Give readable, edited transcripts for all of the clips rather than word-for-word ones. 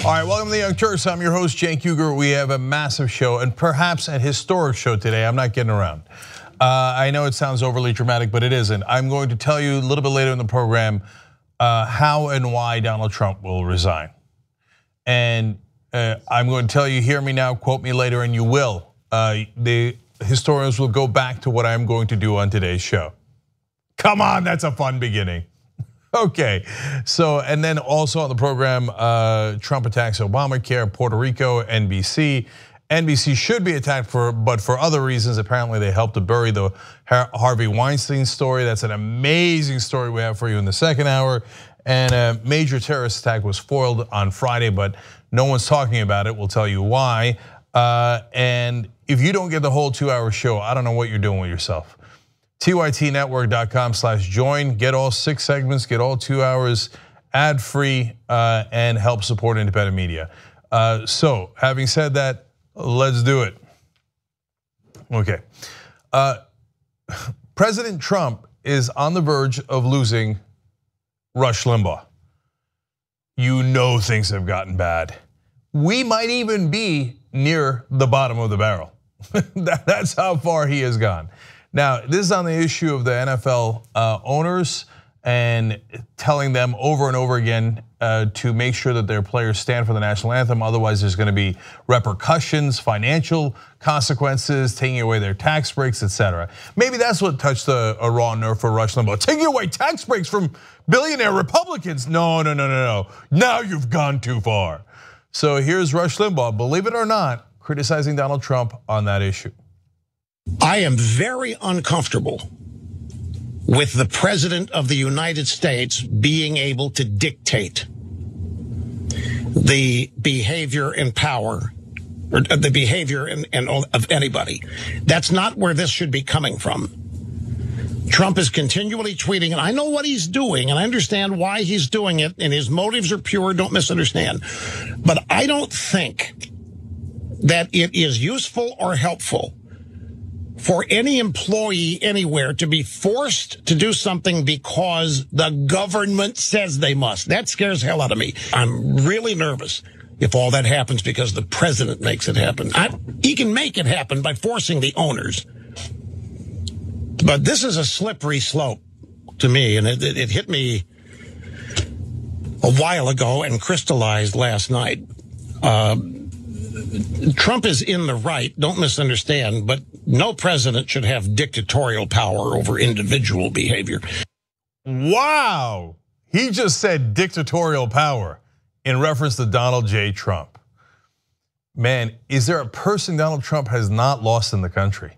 All right, welcome to the Young Turks. I'm your host, Cenk Uygur. We have a massive show and perhaps a historic show today. I'm not kidding around. I know it sounds overly dramatic, but it isn't. I'm going to tell you a little bit later in the program how and why Donald Trump will resign. And I'm going to tell you, hear me now, quote me later, and you will. The historians will go back to what I'm going to do on today's show. Come on, that's a fun beginning. Okay, so and then also on the program, Trump attacks Obamacare, Puerto Rico, NBC. NBC should be attacked but for other reasons. Apparently, they helped to bury the Harvey Weinstein story. That's an amazing story we have for you in the second hour. And a major terrorist attack was foiled on Friday, but no one's talking about it. We'll tell you why. And if you don't get the whole 2-hour show, I don't know what you're doing with yourself. tytnetwork.com/join. Get all 6 segments, get all 2 hours ad-free, and help support independent media. So, having said that, let's do it. Okay. President Trump is on the verge of losing Rush Limbaugh. You know things have gotten bad. We might even be near the bottom of the barrel. That's how far he has gone. Now, this is on the issue of the NFL owners and telling them over and over again to make sure that their players stand for the national anthem. Otherwise, there's going to be repercussions, financial consequences, taking away their tax breaks, etc. Maybe that's what touched a raw nerve for Rush Limbaugh. Taking away tax breaks from billionaire Republicans. No. Now you've gone too far. So here's Rush Limbaugh, believe it or not, criticizing Donald Trump on that issue. I am very uncomfortable with the President of the United States being able to dictate the behavior and power, or the behavior of anybody. That's not where this should be coming from. Trump is continually tweeting, and I know what he's doing, and I understand why he's doing it, and his motives are pure, don't misunderstand. But I don't think that it is useful or helpful for any employee anywhere to be forced to do something because the government says they must. That scares the hell out of me. I'm really nervous if all that happens because the president makes it happen. He can make it happen by forcing the owners. But this is a slippery slope to me, and it hit me a while ago and crystallized last night. Trump is in the right, don't misunderstand, but no president should have dictatorial power over individual behavior. Wow, he just said dictatorial power in reference to Donald J. Trump. Man, is there a person Donald Trump has not lost in the country?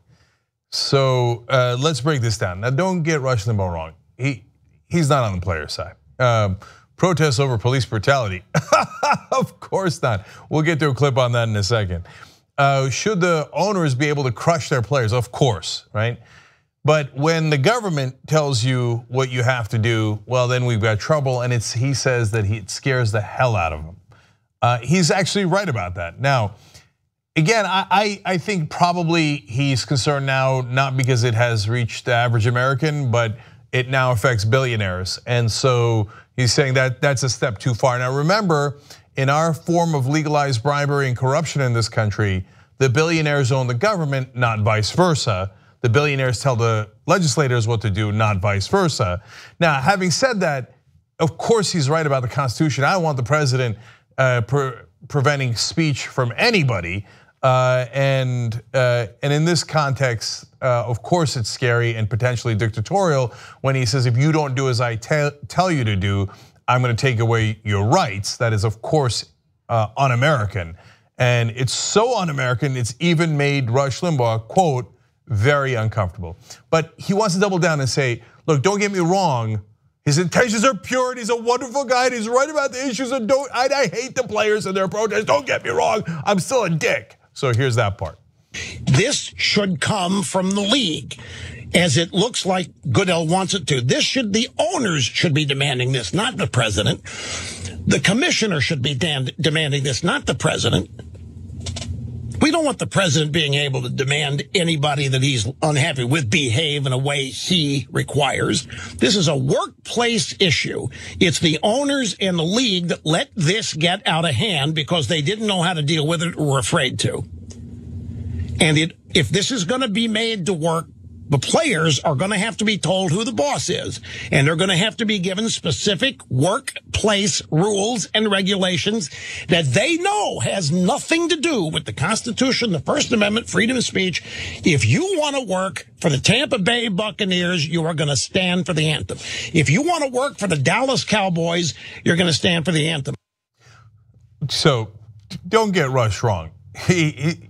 So let's break this down. Now, don't get Rush Limbaugh wrong. He's not on the player's side. Protests over police brutality? Of course not. We'll get to a clip on that in a second. Should the owners be able to crush their players? Of course, right? But when the government tells you what you have to do, well, then we've got trouble. And he says that it scares the hell out of him. He's actually right about that. Now, again, I think probably he's concerned now, not because it has reached the average American, but it now affects billionaires. And so he's saying that that's a step too far. Now remember, in our form of legalized bribery and corruption in this country, the billionaires own the government, not vice versa. The billionaires tell the legislators what to do, not vice versa. Now, having said that, of course he's right about the Constitution. I don't want the president preventing speech from anybody. And in this context, of course it's scary and potentially dictatorial when he says, if you don't do as I tell you to do, I'm going to take away your rights. That is, of course, un-American. And it's so un-American, it's even made Rush Limbaugh, quote, very uncomfortable. But he wants to double down and say, look, don't get me wrong. His intentions are pure and he's a wonderful guy and he's right about the issues. And I hate the players and their protests, don't get me wrong. I'm still a dick. So here's that part. This should come from the league, as it looks like Goodell wants it to. The owners should be demanding this, not the president. The commissioner should be demanding this, not the president. We don't want the president being able to demand anybody that he's unhappy with behave in a way he requires. This is a workplace issue. It's the owners and the league that let this get out of hand because they didn't know how to deal with it or were afraid to. And if this is going to be made to work, the players are going to have to be told who the boss is, and they're going to have to be given specific workplace rules and regulations that they know has nothing to do with the Constitution, the First Amendment, freedom of speech. If you want to work for the Tampa Bay Buccaneers, you are going to stand for the anthem. If you want to work for the Dallas Cowboys, you're going to stand for the anthem. So don't get Rush wrong. He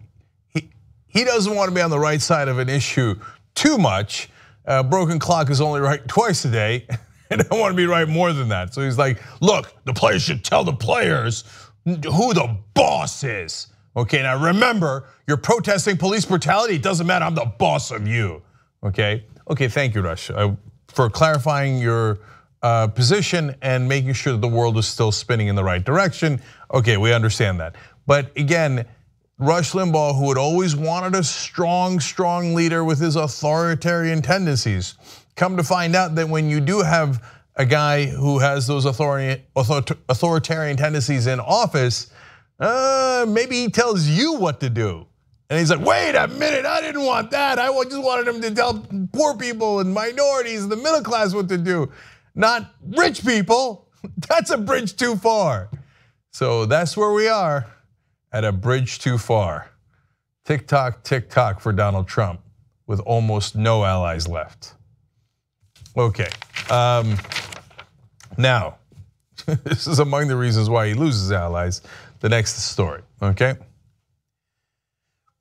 doesn't want to be on the right side of an issue too much. Broken clock is only right twice a day, and I want to be right more than that. So he's like, look, the players should tell the players who the boss is. Okay, now remember, you're protesting police brutality. It doesn't matter, I'm the boss of you. Okay, thank you, Rush, for clarifying your position and making sure that the world is still spinning in the right direction. Okay, we understand that. But again, Rush Limbaugh, who had always wanted a strong leader with his authoritarian tendencies, come to find out that when you do have a guy who has those authoritarian tendencies in office, maybe he tells you what to do. And he's like, wait a minute, I didn't want that. I just wanted him to tell poor people and minorities and the middle class what to do, not rich people. That's a bridge too far. So that's where we are. At a bridge too far. Tick tock for Donald Trump with almost no allies left. Okay, now, this is among the reasons why he loses allies. The next story, okay?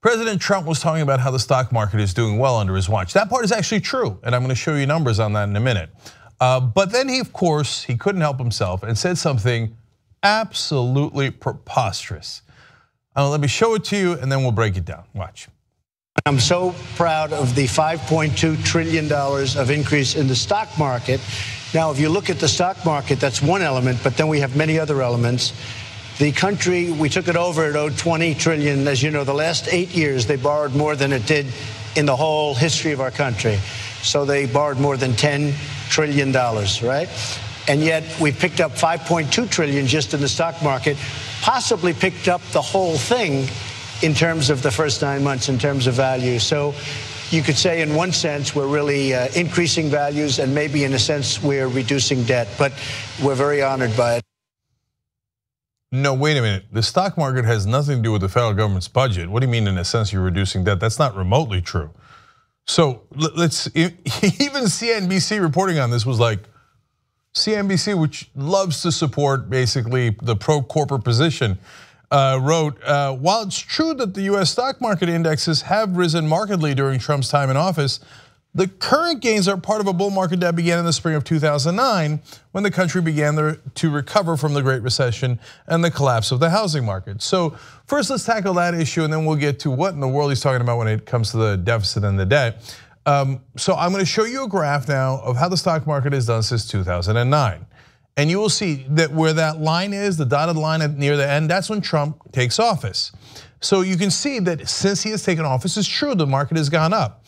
President Trump was talking about how the stock market is doing well under his watch. That part is actually true, and I'm gonna show you numbers on that in a minute. But then he, of course, he couldn't help himself and said something absolutely preposterous. Let me show it to you and then we'll break it down. Watch. I'm so proud of the $5.2 trillion of increase in the stock market. Now, if you look at the stock market, that's one element, but then we have many other elements. The country, we took it over, it owed 20 trillion. As you know, the last 8 years, they borrowed more than it did in the whole history of our country. So they borrowed more than $10 trillion, right? And yet we picked up 5.2 trillion just in the stock market, possibly picked up the whole thing in terms of the first 9 months in terms of value. So you could say in one sense we're really increasing values, and maybe in a sense we're reducing debt, but we're very honored by it. No, wait a minute. The stock market has nothing to do with the federal government's budget. What do you mean in a sense you're reducing debt? That's not remotely true. So let's, even CNBC reporting on this was like, CNBC, which loves to support basically the pro-corporate position, wrote, while it's true that the US stock market indexes have risen markedly during Trump's time in office, the current gains are part of a bull market that began in the spring of 2009 when the country began to recover from the Great Recession and the collapse of the housing market. So first let's tackle that issue and then we'll get to what in the world he's talking about when it comes to the deficit and the debt. So I'm gonna show you a graph now of how the stock market has done since 2009. And you will see that where that line is, the dotted line near the end, that's when Trump takes office. So you can see that since he has taken office, it's true, the market has gone up.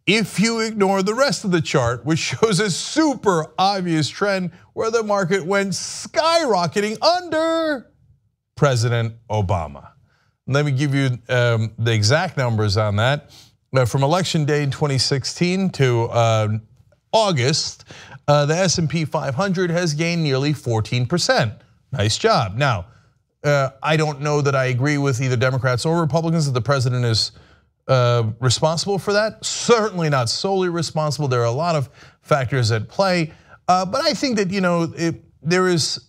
If you ignore the rest of the chart, which shows a super obvious trend where the market went skyrocketing under President Obama. Let me give you the exact numbers on that. From election day in 2016 to August, the S&P 500 has gained nearly 14%. Nice job. Now, I don't know that I agree with either Democrats or Republicans that the president is responsible for that. Certainly not solely responsible. There are a lot of factors at play. But I think that there is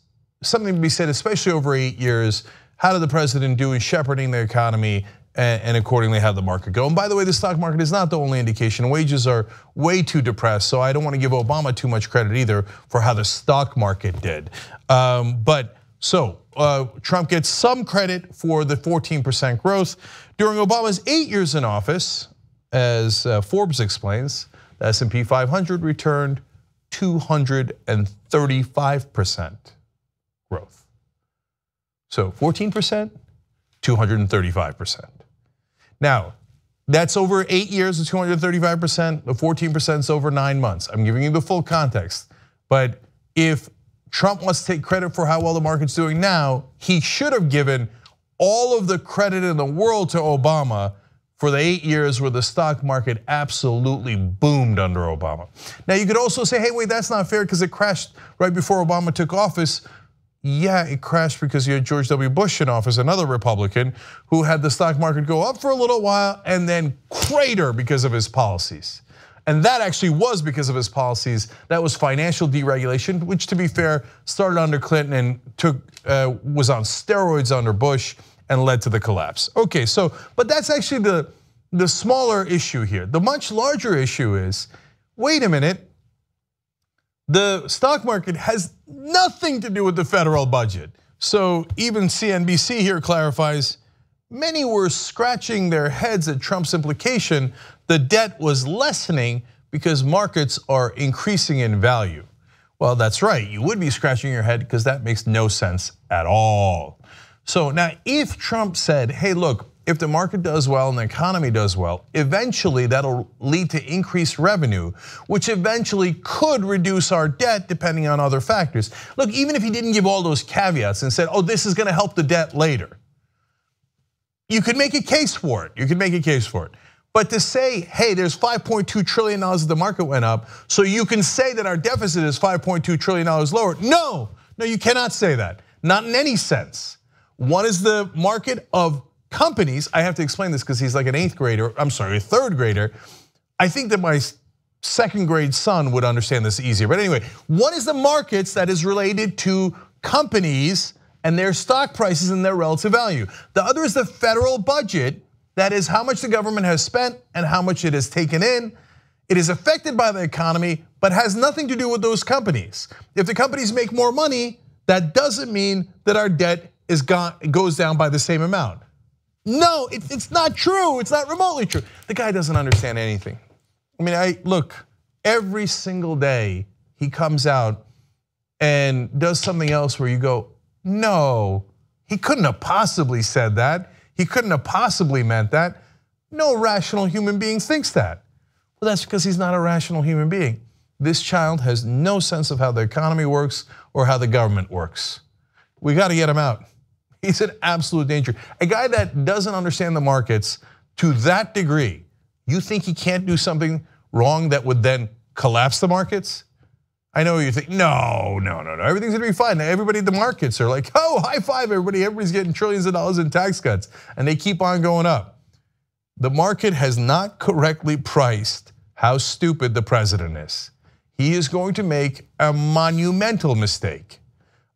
something to be said, especially over 8 years. How did the president do in shepherding the economy and accordingly how the market go? And by the way, the stock market is not the only indication. Wages are way too depressed, so I don't want to give Obama too much credit either for how the stock market did. But So Trump gets some credit for the 14% growth. During Obama's 8 years in office, as Forbes explains, the S&P 500 returned 235% growth. So 14%, 235%. Now, that's over 8 years of 235%. The 14% is over 9 months. I'm giving you the full context. But if Trump wants to take credit for how well the market's doing now, he should have given all of the credit in the world to Obama for the 8 years where the stock market absolutely boomed under Obama. Now you could also say, hey, wait, that's not fair because it crashed right before Obama took office. Yeah, it crashed because you had George W. Bush in office, another Republican, who had the stock market go up for a little while and then crater because of his policies. And that actually was because of his policies. That was financial deregulation, which to be fair, started under Clinton and was on steroids under Bush and led to the collapse. Okay, so, but that's actually the smaller issue here. The much larger issue is, wait a minute, the stock market has nothing to do with the federal budget. So even CNBC here clarifies, many were scratching their heads at Trump's implication the debt was lessening because markets are increasing in value. Well, that's right, you would be scratching your head because that makes no sense at all. So now if Trump said, hey, look, if the market does well and the economy does well, eventually that'll lead to increased revenue, which eventually could reduce our debt depending on other factors. Look, even if he didn't give all those caveats and said, oh, this is gonna help the debt later, you could make a case for it. You could make a case for it. But to say, hey, there's $5.2 trillion that the market went up, so you can say that our deficit is $5.2 trillion lower. No, you cannot say that. Not in any sense. One is the market of companies. I have to explain this because he's like an a third grader. I think that my second grade son would understand this easier. But anyway, one is the markets that is related to companies and their stock prices and their relative value. The other is the federal budget, that is how much the government has spent and how much it has taken in. It is affected by the economy, but has nothing to do with those companies. If the companies make more money, that doesn't mean that our debt goes down by the same amount. No, it's not true. It's not remotely true. The guy doesn't understand anything. I mean, look, every single day he comes out and does something else where you go, no, he couldn't have possibly said that. He couldn't have possibly meant that. No rational human being thinks that. Well, that's because he's not a rational human being. This child has no sense of how the economy works or how the government works. We got to get him out. He's an absolute danger. A guy that doesn't understand the markets to that degree, you think he can't do something wrong that would then collapse the markets? I know you think, no, everything's gonna be fine. Everybody in the markets are like, oh, high five everybody. Everybody's getting trillions of dollars in tax cuts and they keep on going up. The market has not correctly priced how stupid the president is. He is going to make a monumental mistake.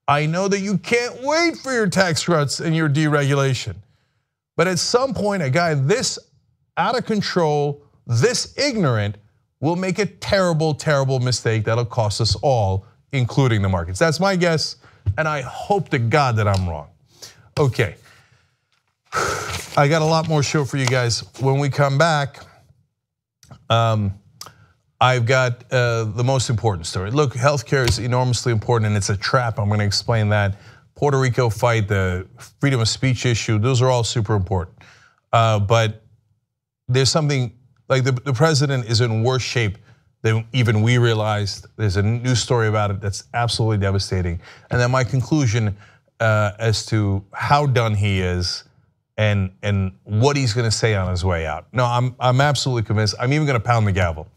I know that you can't wait for your tax cuts and your deregulation. But at some point, a guy this out of control, this ignorant, will make a terrible, terrible mistake that'll cost us all, including the markets. That's my guess, and I hope to God that I'm wrong. Okay, I got a lot more show for you guys. When we come back, I've got the most important story. Look, healthcare is enormously important and it's a trap. I'm gonna explain that. Puerto Rico fight, the freedom of speech issue, those are all super important. But there's something, like the president is in worse shape than even we realized. There's a news story about it that's absolutely devastating. And then my conclusion as to how done he is and what he's gonna say on his way out. No, I'm absolutely convinced. I'm even gonna pound the gavel.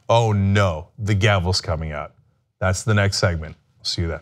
Oh no, the gavel's coming out. That's the next segment. See you then.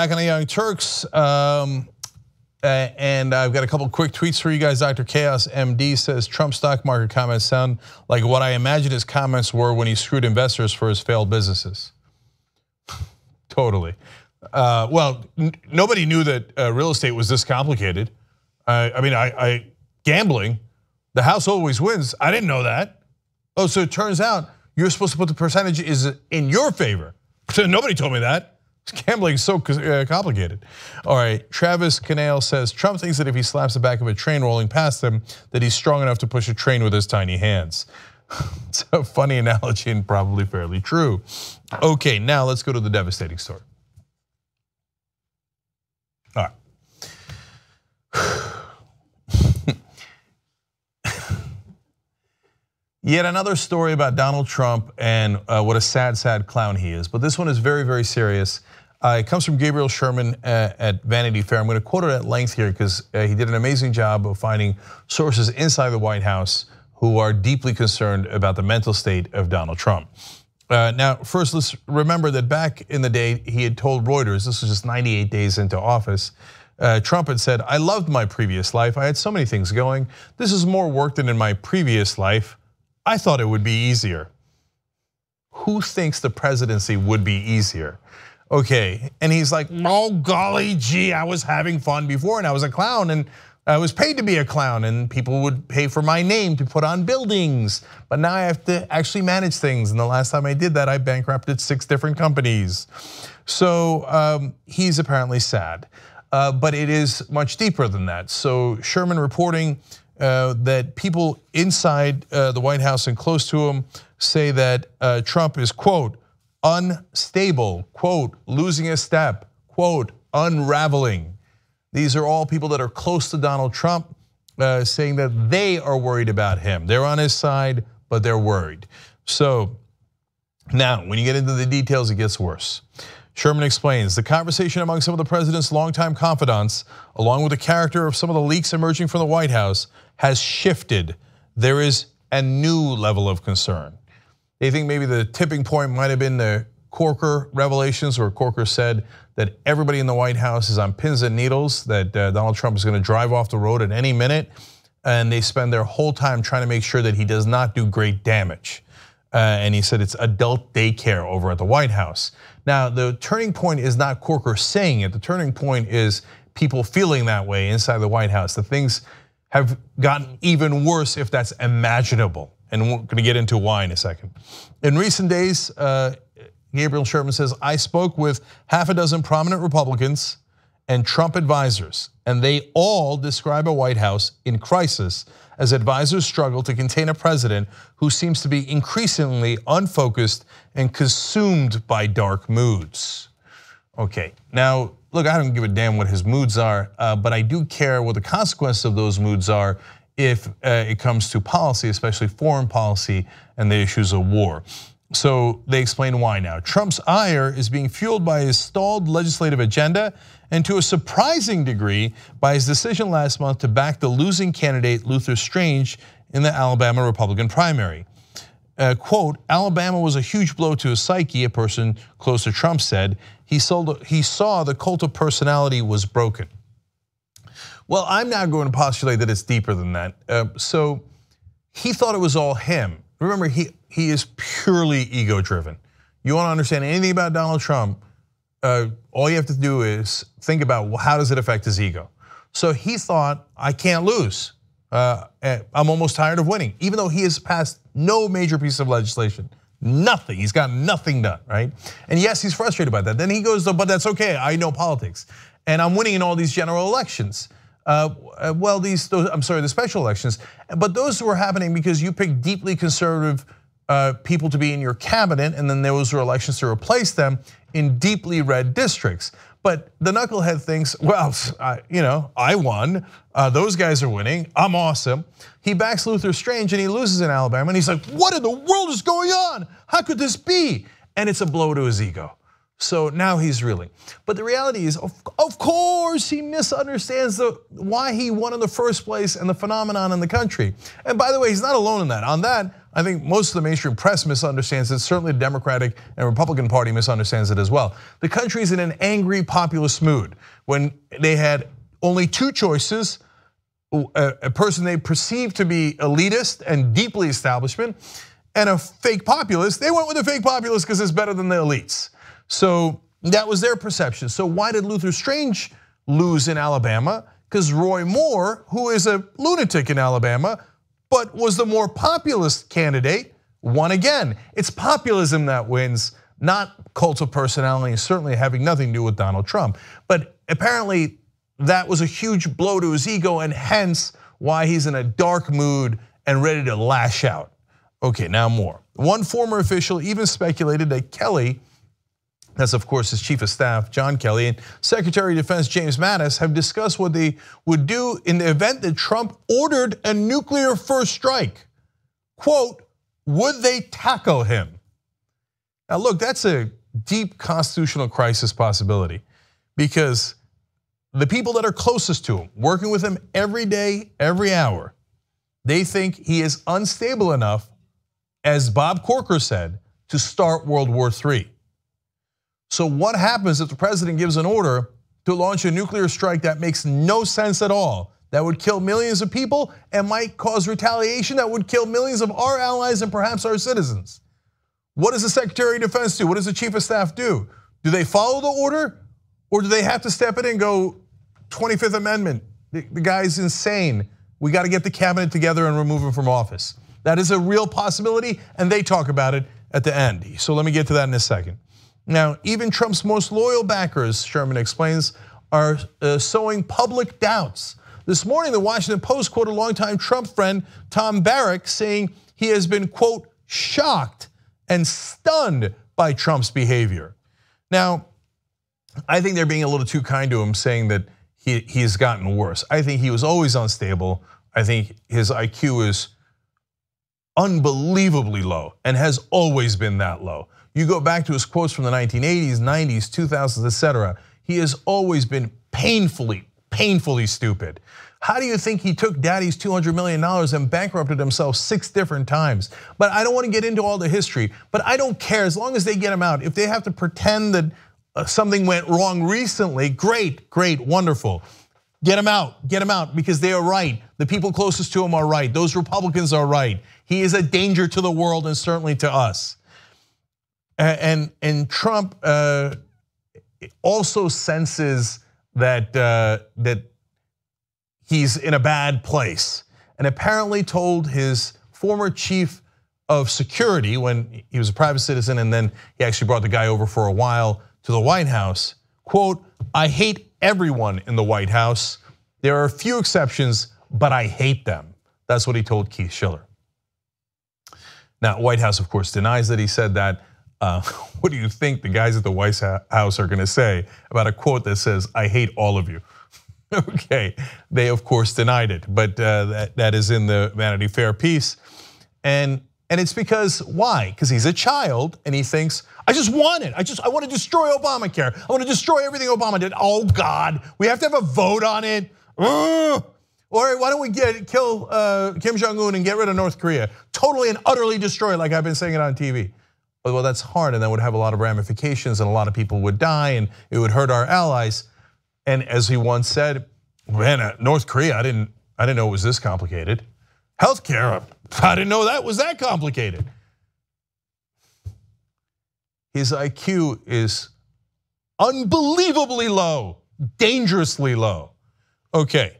back on the Young Turks. And I've got a couple quick tweets for you guys. Dr. Chaos MD says Trump stock market comments sound like what I imagine his comments were when he screwed investors for his failed businesses. Totally. Well, nobody knew that real estate was this complicated. I mean, gambling, the house always wins. I didn't know that. Oh, so it turns out you're supposed to put the percentage is in your favor. Nobody told me that. Gambling is so complicated. All right, Travis Canale says Trump thinks that if he slaps the back of a train rolling past him, that he's strong enough to push a train with his tiny hands. It's a funny analogy and probably fairly true. Okay, now let's go to the devastating story. All right. Yet another story about Donald Trump and what a sad, sad clown he is. But this one is very, very serious. It comes from Gabriel Sherman at Vanity Fair. I'm going to quote it at length here because he did an amazing job of finding sources inside the White House who are deeply concerned about the mental state of Donald Trump. Now, first, let's remember that back in the day, he had told Reuters, this was just 98 days into office, Trump had said, I loved my previous life. I had so many things going. This is more work than in my previous life. I thought it would be easier. Who thinks the presidency would be easier? Okay, and he's like, oh golly gee, I was having fun before and I was a clown and I was paid to be a clown and people would pay for my name to put on buildings. But now I have to actually manage things. And the last time I did that, I bankrupted 6 different companies. So he's apparently sad, but it is much deeper than that. So Sherman reporting that people inside the White House and close to him say that Trump is, quote, unstable, quote, losing a step, quote, unraveling. These are all people that are close to Donald Trump saying that they are worried about him. They're on his side, but they're worried. So now, when you get into the details, it gets worse. Sherman explains, the conversation among some of the president's longtime confidants, along with the character of some of the leaks emerging from the White House, has shifted. There is a new level of concern. They think maybe the tipping point might have been the Corker revelations, where Corker said that everybody in the White House is on pins and needles, that Donald Trump is going to drive off the road at any minute, and they spend their whole time trying to make sure that he does not do great damage. And he said it's adult daycare over at the White House. Now, the turning point is not Corker saying it. The turning point is people feeling that way inside the White House. The things have gotten even worse, if that's imaginable. And we're going to get into why in a second. In recent days, Gabriel Sherman says, I spoke with half a dozen prominent Republicans and Trump advisors, and they all describe a White House in crisis as advisors struggle to contain a president who seems to be increasingly unfocused and consumed by dark moods. Okay, now look, I don't give a damn what his moods are, but I do care what the consequences of those moods are if it comes to policy, especially foreign policy and the issues of war. So they explain why now. Trump's ire is being fueled by his stalled legislative agenda and to a surprising degree by his decision last month to back the losing candidate Luther Strange in the Alabama Republican primary. Quote, Alabama was a huge blow to his psyche, a person close to Trump said. He saw the cult of personality was broken. Well, I'm now going to postulate that it's deeper than that. So he thought it was all him. Remember, he is purely ego-driven. You want to understand anything about Donald Trump, all you have to do is think about how does it affect his ego. So he thought, I can't lose. I'm almost tired of winning, even though he has passed no major piece of legislation. Nothing, he's got nothing done, right? And yes, he's frustrated by that. Then he goes, but that's okay, I know politics. And I'm winning in all these general elections. Well, the special elections, but those were happening because you picked deeply conservative people to be in your cabinet, and then those were elections to replace them in deeply red districts. But the knucklehead thinks, well, I won. Those guys are winning. I'm awesome. He backs Luther Strange and he loses in Alabama, and he's like, what in the world is going on? How could this be? And it's a blow to his ego. So now he's reeling. But the reality is, of course, he misunderstands why he won in the first place and the phenomenon in the country. And by the way, he's not alone in that. On that, I think most of the mainstream press misunderstands it. Certainly the Democratic and Republican Party misunderstands it as well. The country's in an angry populist mood when they had only two choices, a person they perceived to be elitist and deeply establishment, and a fake populist. They went with the fake populist because it's better than the elites. So that was their perception. So why did Luther Strange lose in Alabama? Because Roy Moore, who is a lunatic in Alabama, but was the more populist candidate, won again. It's populism that wins, not cult of personality, certainly having nothing to do with Donald Trump. But apparently that was a huge blow to his ego, and hence why he's in a dark mood and ready to lash out. Okay, now more. One former official even speculated that Kelly, that's of course his chief of staff, John Kelly, and Secretary of Defense James Mattis have discussed what they would do in the event that Trump ordered a nuclear first strike. Quote, would they tackle him? Now look, that's a deep constitutional crisis possibility, because the people that are closest to him, working with him every day, every hour, they think he is unstable enough, as Bob Corker said, to start World War III. So what happens if the president gives an order to launch a nuclear strike that makes no sense at all, that would kill millions of people and might cause retaliation that would kill millions of our allies and perhaps our citizens? What does the Secretary of Defense do? What does the Chief of Staff do? Do they follow the order, or do they have to step in and go, 25th Amendment, the guy's insane, we got to get the cabinet together and remove him from office? That is a real possibility, and they talk about it at the end. So let me get to that in a second. Now, even Trump's most loyal backers, Sherman explains, are sowing public doubts. This morning, the Washington Post quoted longtime Trump friend Tom Barrack saying he has been, quote, shocked and stunned by Trump's behavior. Now, I think they're being a little too kind to him, saying that he has gotten worse. I think he was always unstable. I think his IQ is unbelievably low and has always been that low. You go back to his quotes from the 1980s, 90s, 2000s, etc. He has always been painfully stupid. How do you think he took daddy's $200 million and bankrupted himself 6 different times? But I don't want to get into all the history, but I don't care as long as they get him out. If they have to pretend that something went wrong recently, great, wonderful. Get him out because they are right. The people closest to him are right. Those Republicans are right. He is a danger to the world and certainly to us. And Trump also senses that he's in a bad place, and apparently told his former chief of security when he was a private citizen, and then he actually brought the guy over for a while to the White House, quote, I hate everyone in the White House. There are a few exceptions, but I hate them. That's what he told Keith Schiller. Now, White House, of course, denies that he said that. What do you think the guys at the White House are gonna say about a quote that says, I hate all of you? Okay, they of course denied it, but that is in the Vanity Fair piece. And it's because, why? Because he's a child and he thinks, I just want it. I want to destroy Obamacare. I want to destroy everything Obama did. Oh God, we have to have a vote on it. Or why don't we kill Kim Jong-un and get rid of North Korea? Totally and utterly destroy, like I've been saying it on TV. Well, that's hard, and that would have a lot of ramifications, and a lot of people would die, and it would hurt our allies. And as he once said, man, North Korea, I didn't know it was this complicated. Healthcare, I didn't know that was that complicated. His IQ is unbelievably low, dangerously low. Okay,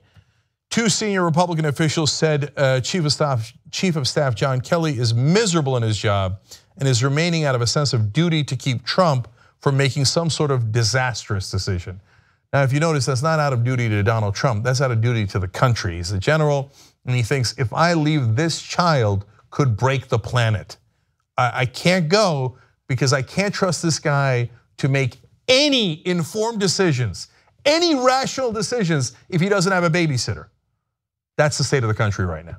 2 senior Republican officials said Chief of Staff John Kelly is miserable in his job and is remaining out of a sense of duty to keep Trump from making some sort of disastrous decision. Now, if you notice, that's not out of duty to Donald Trump, that's out of duty to the country. He's a general, and he thinks, if I leave, this child could break the planet. I can't go because I can't trust this guy to make any informed decisions, any rational decisions, if he doesn't have a babysitter. That's the state of the country right now.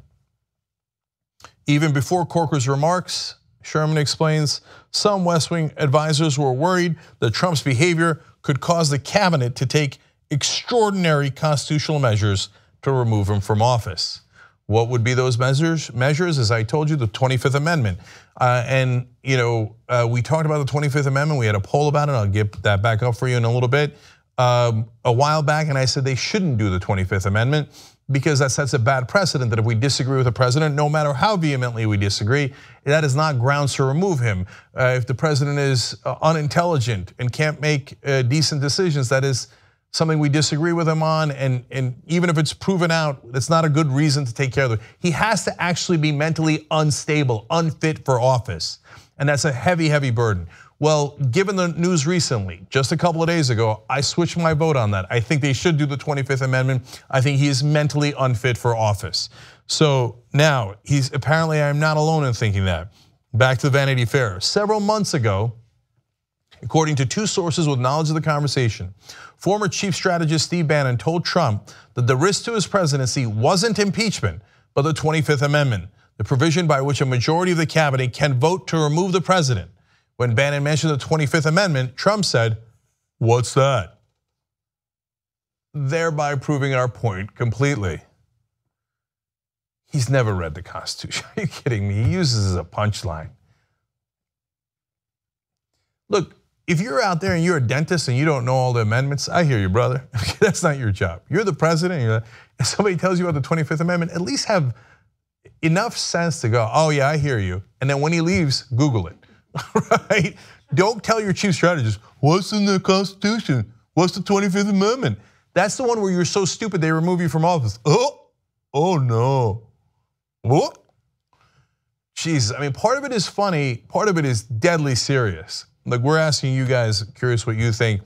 Even before Corker's remarks, Sherman explains, some West Wing advisors were worried that Trump's behavior could cause the cabinet to take extraordinary constitutional measures to remove him from office. What would be those measures? As I told you, the 25th Amendment. And we talked about the 25th Amendment. We had a poll about it. I'll get that back up for you in a little bit. A while back, and I said they shouldn't do the 25th Amendment because that sets a bad precedent that if we disagree with the president, no matter how vehemently we disagree, that is not grounds to remove him. If the president is unintelligent and can't make decent decisions, that is something we disagree with him on, and even if it's proven out, it's not a good reason to take care of it. He has to actually be mentally unstable, unfit for office, and that's a heavy, heavy burden. Well, given the news recently, just a couple of days ago, I switched my vote on that. I think they should do the 25th Amendment. I think he is mentally unfit for office. So now, I'm not alone in thinking that. Back to Vanity Fair. Several months ago, according to two sources with knowledge of the conversation, former chief strategist Steve Bannon told Trump that the risk to his presidency wasn't impeachment, but the 25th Amendment, the provision by which a majority of the cabinet can vote to remove the president. When Bannon mentioned the 25th Amendment, Trump said, "What's that?" Thereby proving our point completely. He's never read the Constitution. Are you kidding me? He uses it as a punchline. Look, if you're out there and you're a dentist and you don't know all the amendments, I hear you, brother. That's not your job. You're the president. If somebody tells you about the 25th Amendment, at least have enough sense to go, "Oh yeah, I hear you." And then when he leaves, Google it. Right? Don't tell your chief strategist, "What's in the Constitution? What's the 25th Amendment?" That's the one where you're so stupid they remove you from office. Oh no. What? Jesus, I mean, part of it is funny, part of it is deadly serious. Look, we're asking you guys, curious what you think,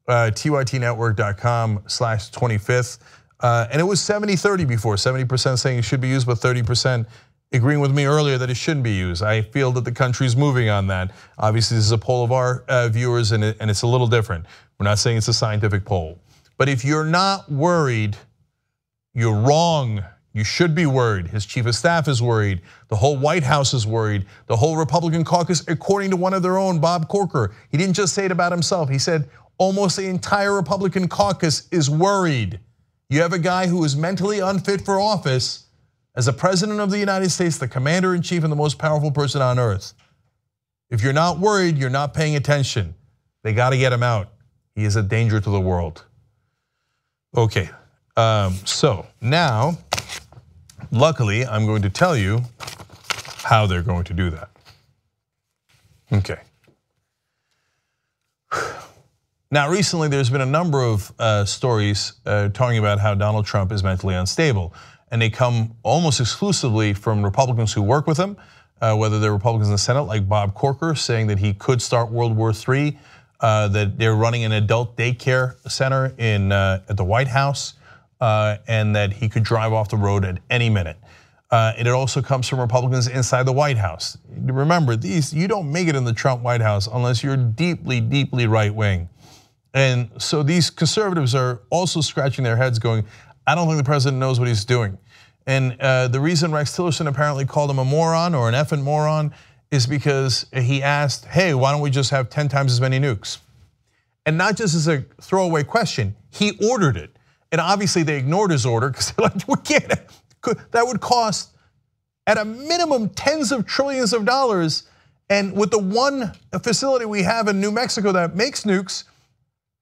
tytnetwork.com/25th. And it was 70-30 before, 70% saying it should be used, but 30% agreeing with me earlier that it shouldn't be used. I feel that the country's moving on that. Obviously, this is a poll of our viewers, and it's a little different. We're not saying it's a scientific poll. But if you're not worried, you're wrong. You should be worried. His chief of staff is worried. The whole White House is worried. The whole Republican caucus, according to one of their own, Bob Corker. He didn't just say it about himself. He said almost the entire Republican caucus is worried. You have a guy who is mentally unfit for office as a president of the United States, the commander in chief and the most powerful person on earth. If you're not worried, you're not paying attention. They got to get him out. He is a danger to the world. Okay, so now, luckily, I'm going to tell you how they're going to do that. Okay. Now, recently, there's been a number of stories talking about how Donald Trump is mentally unstable. And they come almost exclusively from Republicans who work with him, whether they're Republicans in the Senate, like Bob Corker, saying that he could start World War III, that they're running an adult daycare center at the White House, and that he could drive off the road at any minute. And it also comes from Republicans inside the White House. Remember, you don't make it in the Trump White House unless you're deeply, deeply right wing. And so these conservatives are also scratching their heads going, I don't think the president knows what he's doing. And the reason Rex Tillerson apparently called him a moron or an effing moron is because he asked, hey, why don't we just have 10 times as many nukes? And not just as a throwaway question, he ordered it. And obviously they ignored his order because they're like, we can't, that would cost at a minimum tens of trillions of dollars. And with the one facility we have in New Mexico that makes nukes,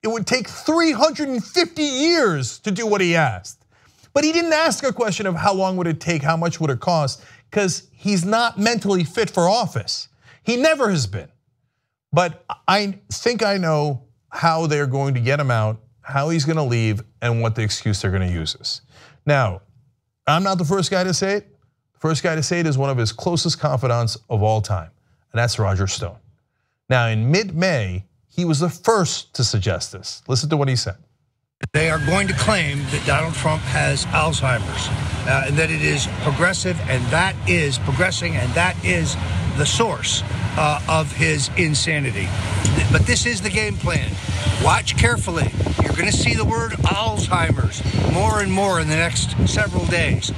it would take 350 years to do what he asked. But he didn't ask a question of how long would it take, how much would it cost, because he's not mentally fit for office. He never has been. But I think I know how they're going to get him out, how he's going to leave, and what the excuse they're going to use is. Now, I'm not the first guy to say it. The first guy to say it is one of his closest confidants of all time, and that's Roger Stone. Now, in mid-May, he was the first to suggest this. Listen to what he said. They are going to claim that Donald Trump has Alzheimer's, and that it is progressive, and that is progressing, and that is the source of his insanity. But this is the game plan. Watch carefully. You're going to see the word Alzheimer's more and more in the next several days.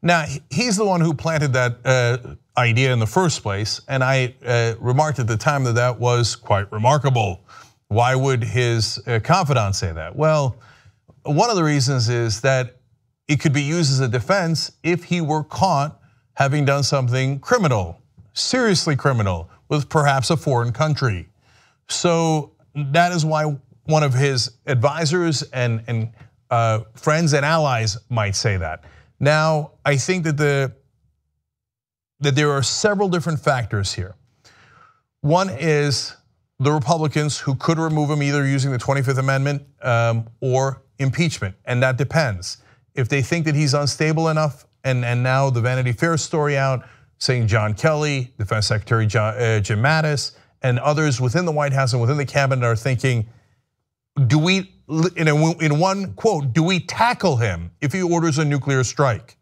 Now, he's the one who planted that idea in the first place, and I remarked at the time that that was quite remarkable. Why would his confidant say that? Well, one of the reasons is that it could be used as a defense if he were caught having done something criminal, seriously criminal, with perhaps a foreign country. So that is why one of his advisors and friends and allies might say that. Now, I think that there are several different factors here. One is the Republicans who could remove him either using the 25th Amendment or impeachment, and that depends. If they think that he's unstable enough, and now the Vanity Fair story out saying John Kelly, Defense Secretary Jim Mattis, and others within the White House and within the cabinet are thinking, do we, in one quote, do we tackle him if he orders a nuclear strike?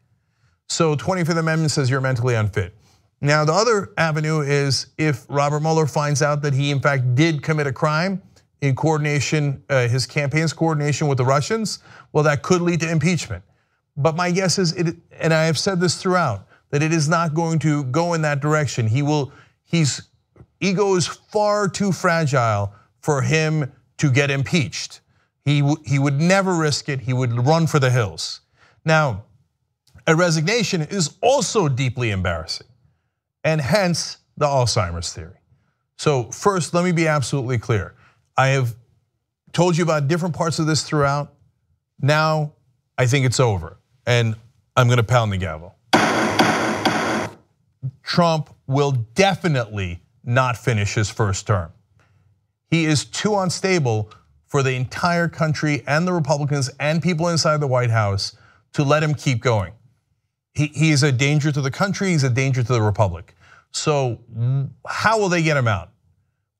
So 25th Amendment says you're mentally unfit. Now the other avenue is if Robert Mueller finds out that he in fact did commit a crime in coordination, his campaign's coordination with the Russians, well that could lead to impeachment. But my guess is, and I have said this throughout, that it is not going to go in that direction. His ego is far too fragile for him to get impeached. He would never risk it, he would run for the hills. Now, a resignation is also deeply embarrassing, and hence the Alzheimer's theory. So first, let me be absolutely clear. I have told you about different parts of this throughout. Now, I think it's over, and I'm gonna pound the gavel. Trump will definitely not finish his first term. He is too unstable for the entire country and the Republicans and people inside the White House to let him keep going. He is a danger to the country, he's a danger to the Republic. So how will they get him out?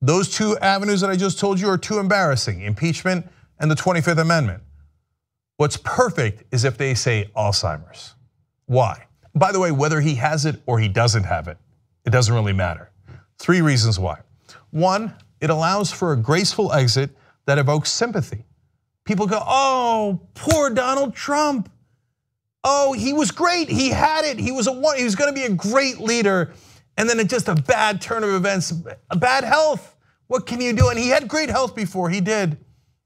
Those two avenues that I just told you are too embarrassing, impeachment and the 25th Amendment. What's perfect is if they say Alzheimer's. Why? By the way, whether he has it or he doesn't have it, it doesn't really matter. 3 reasons why. 1, it allows for a graceful exit that evokes sympathy. People go, oh, poor Donald Trump. Oh, he was great, he had it, he was gonna be a great leader, and then it's just a bad turn of events, a bad health. What can you do? And he had great health before, he did.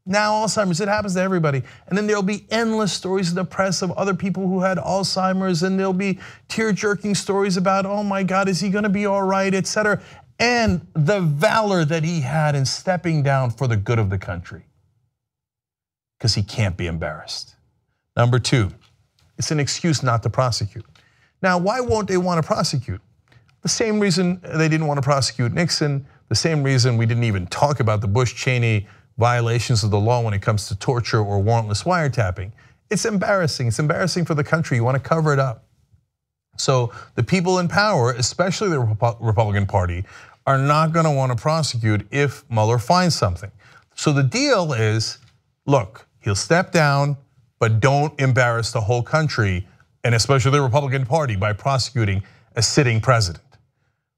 Now Alzheimer's, it happens to everybody. And then there'll be endless stories in the press of other people who had Alzheimer's, and there'll be tear-jerking stories about, oh my God, is he gonna be all right, etc. And the valor that he had in stepping down for the good of the country, because he can't be embarrassed. Number 2, it's an excuse not to prosecute. Now, why won't they want to prosecute? The same reason they didn't want to prosecute Nixon, the same reason we didn't even talk about the Bush-Cheney violations of the law when it comes to torture or warrantless wiretapping. It's embarrassing for the country, you want to cover it up. So the people in power, especially the Republican Party, are not going to want to prosecute if Mueller finds something. So the deal is, look, he'll step down, but don't embarrass the whole country, and especially the Republican Party, by prosecuting a sitting president.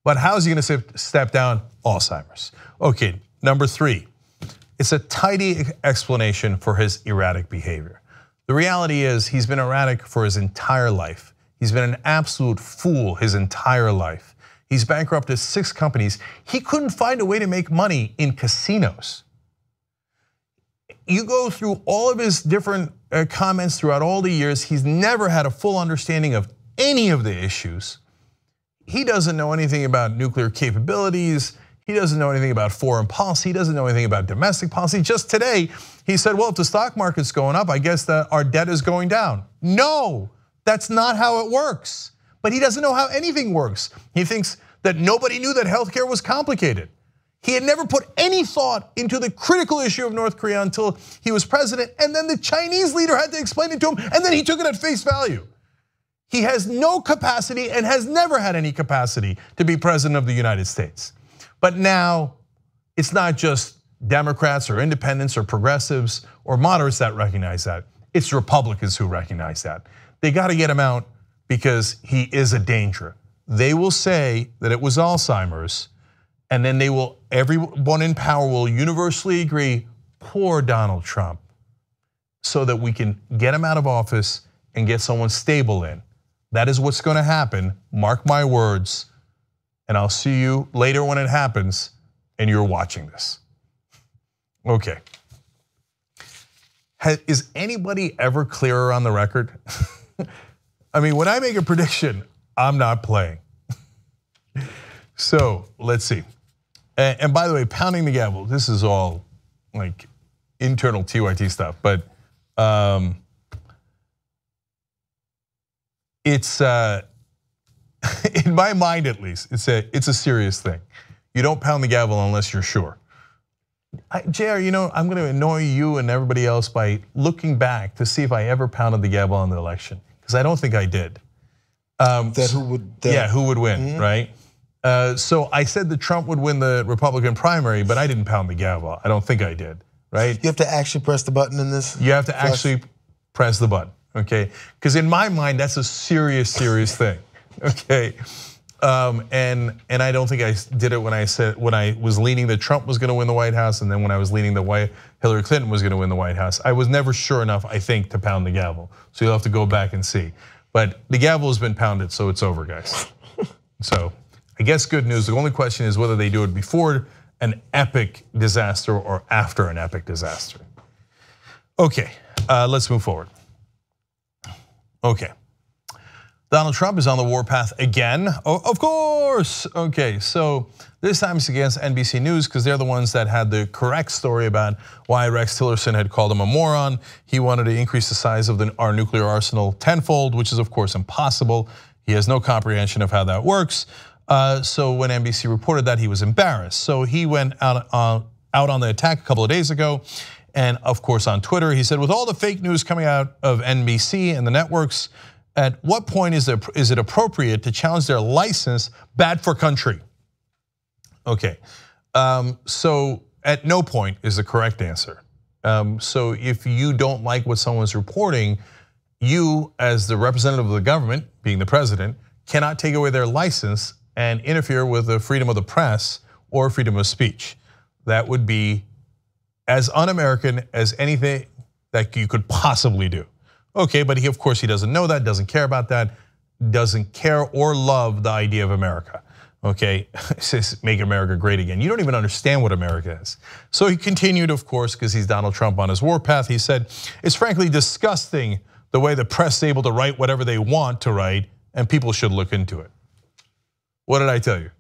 But how is he going to step down? Alzheimer's. Okay, number 3, it's a tidy explanation for his erratic behavior. The reality is he's been erratic for his entire life. He's been an absolute fool his entire life. He's bankrupted 6 companies. He couldn't find a way to make money in casinos. You go through all of his different comments throughout all the years, he's never had a full understanding of any of the issues. He doesn't know anything about nuclear capabilities. He doesn't know anything about foreign policy. He doesn't know anything about domestic policy. Just today, he said, well, if the stock market's going up, I guess that our debt is going down. No, that's not how it works. But he doesn't know how anything works. He thinks that nobody knew that healthcare was complicated. He had never put any thought into the critical issue of North Korea until he was president, and then the Chinese leader had to explain it to him, and then he took it at face value. He has no capacity and has never had any capacity to be president of the United States. But now, it's not just Democrats or independents or progressives or moderates that recognize that. It's Republicans who recognize that. They got to get him out because he is a danger. They will say that it was Alzheimer's, and then everyone in power will universally agree, poor Donald Trump, so that we can get him out of office and get someone stable in. That is what's going to happen, mark my words, and I'll see you later when it happens and you're watching this. Okay. Is anybody ever clearer on the record? I mean, when I make a prediction, I'm not playing. So let's see. And by the way, pounding the gavel, this is all like internal TYT stuff, but it's in my mind at least, it's a serious thing. You don't pound the gavel unless you're sure. JR, you know, I'm going to annoy you and everybody else by looking back to see if I ever pounded the gavel on the election, because I don't think I did. Yeah, who would win, right? So I said that Trump would win the Republican primary, but I didn't pound the gavel. I don't think I did, right? You have to actually press the button in this? You have to actually press the button, okay? Because in my mind, that's a serious thing, okay? And I don't think I did it when I was leaning that Trump was gonna win the White House, and then when I was leaning that Hillary Clinton was gonna win the White House. I was never sure enough, I think, to pound the gavel. So you'll have to go back and see. But the gavel has been pounded, so it's over, guys. So I guess good news. The only question is whether they do it before an epic disaster or after an epic disaster. Okay, let's move forward. Okay. Donald Trump is on the warpath again, of course. Okay, so this time it's against NBC News because they're the ones that had the correct story about why Rex Tillerson had called him a moron. He wanted to increase the size of our nuclear arsenal tenfold, which is of course impossible. He has no comprehension of how that works. So when NBC reported that, he was embarrassed. So he went out on the attack a couple of days ago. And of course on Twitter, he said, with all the fake news coming out of NBC and the networks, at what point is it appropriate to challenge their license? Bad for country. Okay, so at no point is the correct answer. So if you don't like what someone's reporting, you as the representative of the government, being the president, cannot take away their license and interfere with the freedom of the press or freedom of speech. That would be as un-American as anything that you could possibly do. Okay, but of course he doesn't know that, doesn't care about that, doesn't care or love the idea of America. Okay, says make America great again. You don't even understand what America is. So he continued, of course, because he's Donald Trump on his warpath. He said, it's frankly disgusting the way the press is able to write whatever they want to write, and people should look into it. What did I tell you?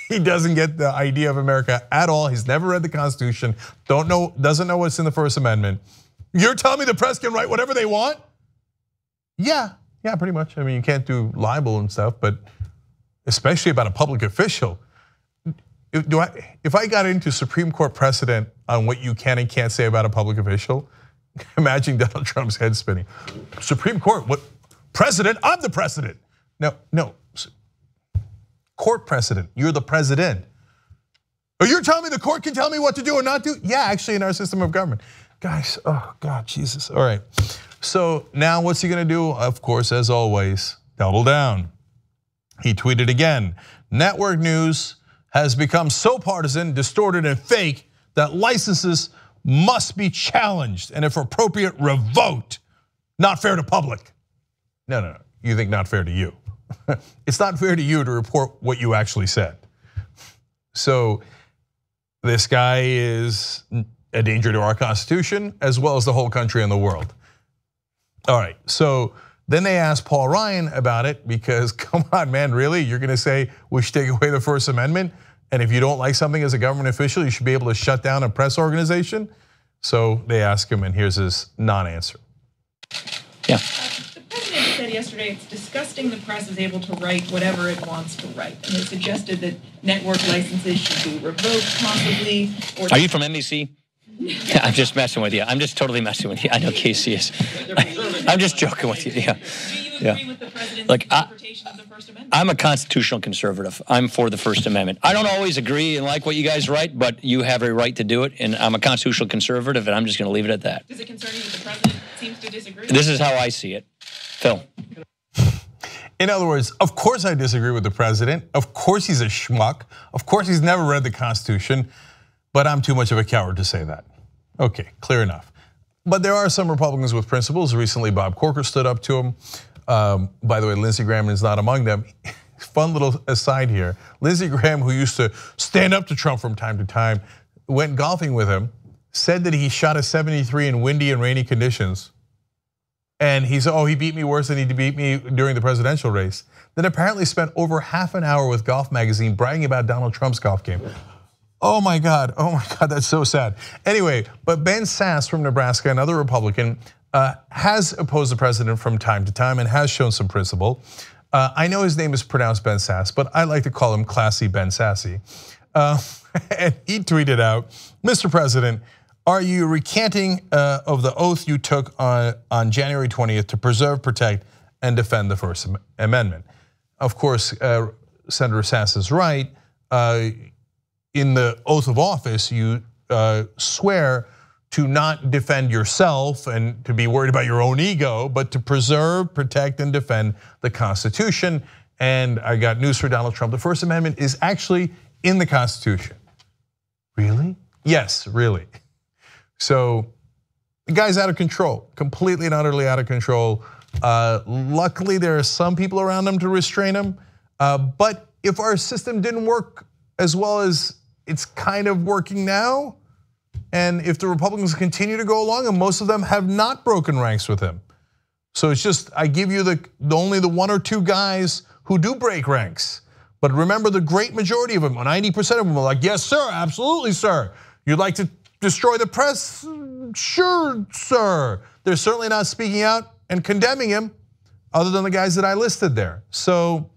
He doesn't get the idea of America at all. He's never read the Constitution, doesn't know what's in the First Amendment. You're telling me the press can write whatever they want? Yeah, pretty much. I mean, you can't do libel and stuff, but especially about a public official. If I got into Supreme Court precedent on what you can and can't say about a public official, imagine Donald Trump's head spinning. Supreme Court, what? President, I'm the president. No. Court precedent, you're the president. Are you telling me the court can tell me what to do or not do? Yeah, actually in our system of government. Guys, oh God, Jesus. All right, so now what's he gonna do? Of course, as always, double down. He tweeted again, network news has become so partisan, distorted, and fake that licenses must be challenged and if appropriate, revoked. Not fair to public. No, you think not fair to you. It's not fair to you to report what you actually said. So this guy is a danger to our Constitution as well as the whole country and the world. All right, so then they asked Paul Ryan about it because come on, man, really? You're gonna say we should take away the First Amendment? And if you don't like something as a government official, you should be able to shut down a press organization? So they asked him and here's his non-answer. Yeah. The president said yesterday it's disgusting the press is able to write whatever it wants to write. And it suggested that network licenses should be revoked possibly. Are you from NBC? Yeah, I'm just messing with you. I'm just totally messing with you. I know Casey is. I'm just joking with you. Yeah. Do you agree with the president's interpretation of the First Amendment? I'm a constitutional conservative. I'm for the First Amendment. I don't always agree and like what you guys write, but you have a right to do it. And I'm a constitutional conservative, and I'm just going to leave it at that. Does it concern you that the president seems to disagree? This is how I see it. Phil. In other words, of course I disagree with the president. Of course he's a schmuck. Of course he's never read the Constitution, but I'm too much of a coward to say that. Okay, clear enough. But there are some Republicans with principles. Recently, Bob Corker stood up to him. By the way, Lindsey Graham is not among them. Fun little aside here. Lindsey Graham, who used to stand up to Trump from time to time, went golfing with him said that he shot a 73 in windy and rainy conditions. And he said, oh, he beat me worse than he beat me during the presidential race. Then apparently spent over half an hour with Golf Magazine bragging about Donald Trump's golf game. Oh my God, that's so sad. Anyway, but Ben Sasse from Nebraska, another Republican, has opposed the president from time to time and has shown some principle. I know his name is pronounced Ben Sasse, but I like to call him Classy Ben Sassy. And he tweeted out, Mr. President, are you recanting of the oath you took on January 20th to preserve, protect, and defend the First Amendment? Of course, Senator Sasse is right. In the oath of office, you swear to not defend yourself and to be worried about your own ego, but to preserve, protect, and defend the Constitution. And I got news for Donald Trump. The First Amendment is actually in the Constitution. Really? Yes, really. So the guy's out of control, completely and utterly out of control. Luckily, there are some people around him to restrain him. But if our system didn't work as well as it's kind of working now, and if the Republicans continue to go along, and most of them have not broken ranks with him. So it's just, I give you only the one or two guys who do break ranks. But remember, the great majority of them, 90% of them are like, yes, sir, absolutely, sir. You'd like to destroy the press? Sure, sir. They're certainly not speaking out and condemning him, other than the guys that I listed there. So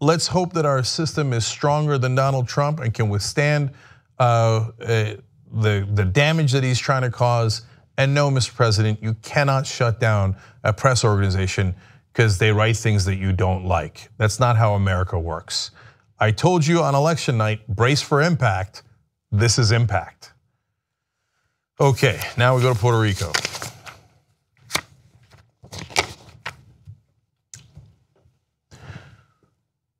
let's hope that our system is stronger than Donald Trump and can withstand the damage that he's trying to cause. And no, Mr. President, you cannot shut down a press organization because they write things that you don't like. That's not how America works. I told you on election night, brace for impact. This is impact. Okay, now we go to Puerto Rico.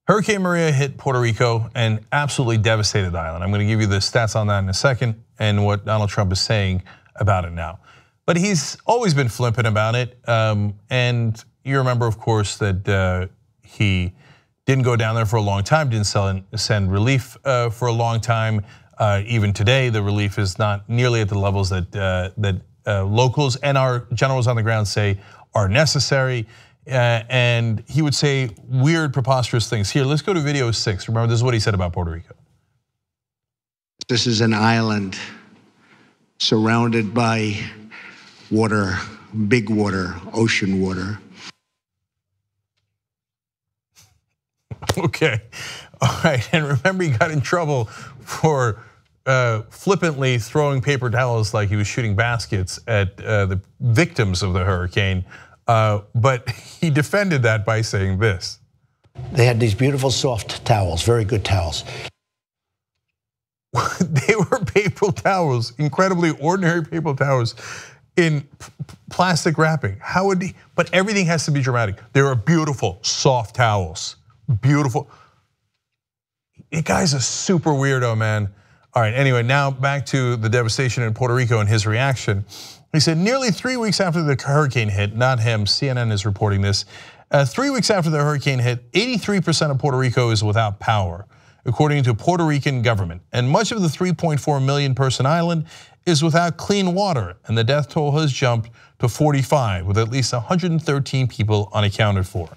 Hurricane Maria hit Puerto Rico and absolutely devastated the island. I'm going to give you the stats on that in a second and what Donald Trump is saying about it now. But he's always been flippant about it. And you remember, of course, that he didn't go down there for a long time, didn't send relief for a long time. Even today, the relief is not nearly at the levels that locals and our generals on the ground say are necessary. And he would say weird, preposterous things. Here, let's go to video 6. Remember, this is what he said about Puerto Rico. This is an island surrounded by water, big water, ocean water. Okay, all right, and remember he got in trouble for flippantly throwing paper towels like he was shooting baskets at the victims of the hurricane. But he defended that by saying this. They had these beautiful soft towels, very good towels. They were paper towels, incredibly ordinary paper towels in plastic wrapping. How would he? But everything has to be dramatic. They were beautiful, soft towels, beautiful. The guy's a super weirdo, man. All right, anyway, now back to the devastation in Puerto Rico and his reaction. He said, nearly 3 weeks after the hurricane hit, not him, CNN is reporting this. 3 weeks after the hurricane hit, 83% of Puerto Rico is without power, according to Puerto Rican government. And much of the 3.4 million person island is without clean water, and the death toll has jumped to 45, with at least 113 people unaccounted for.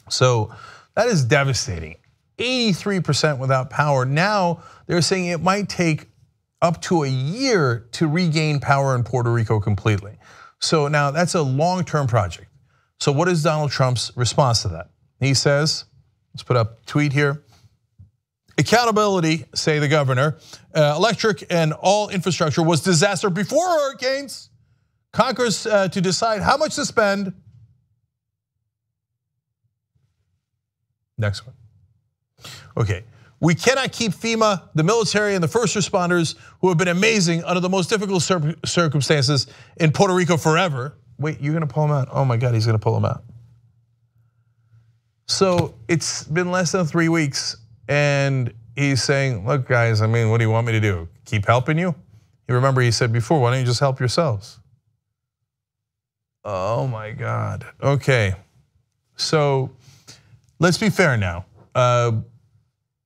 So that is devastating. 83% without power. Now they're saying it might take up to a year to regain power in Puerto Rico completely. So now that's a long-term project. So what is Donald Trump's response to that? He says, let's put up a tweet here. Accountability, say the governor, electric and all infrastructure was disaster before hurricanes. Congress to decide how much to spend. Next one. Okay. We cannot keep FEMA, the military, and the first responders who have been amazing under the most difficult circumstances in Puerto Rico forever. Wait, you're gonna pull him out? Oh my God, he's gonna pull him out. So it's been less than 3 weeks and he's saying, look guys, I mean, what do you want me to do? Keep helping you? You remember he said before, why don't you just help yourselves? Oh my God, okay. So let's be fair now.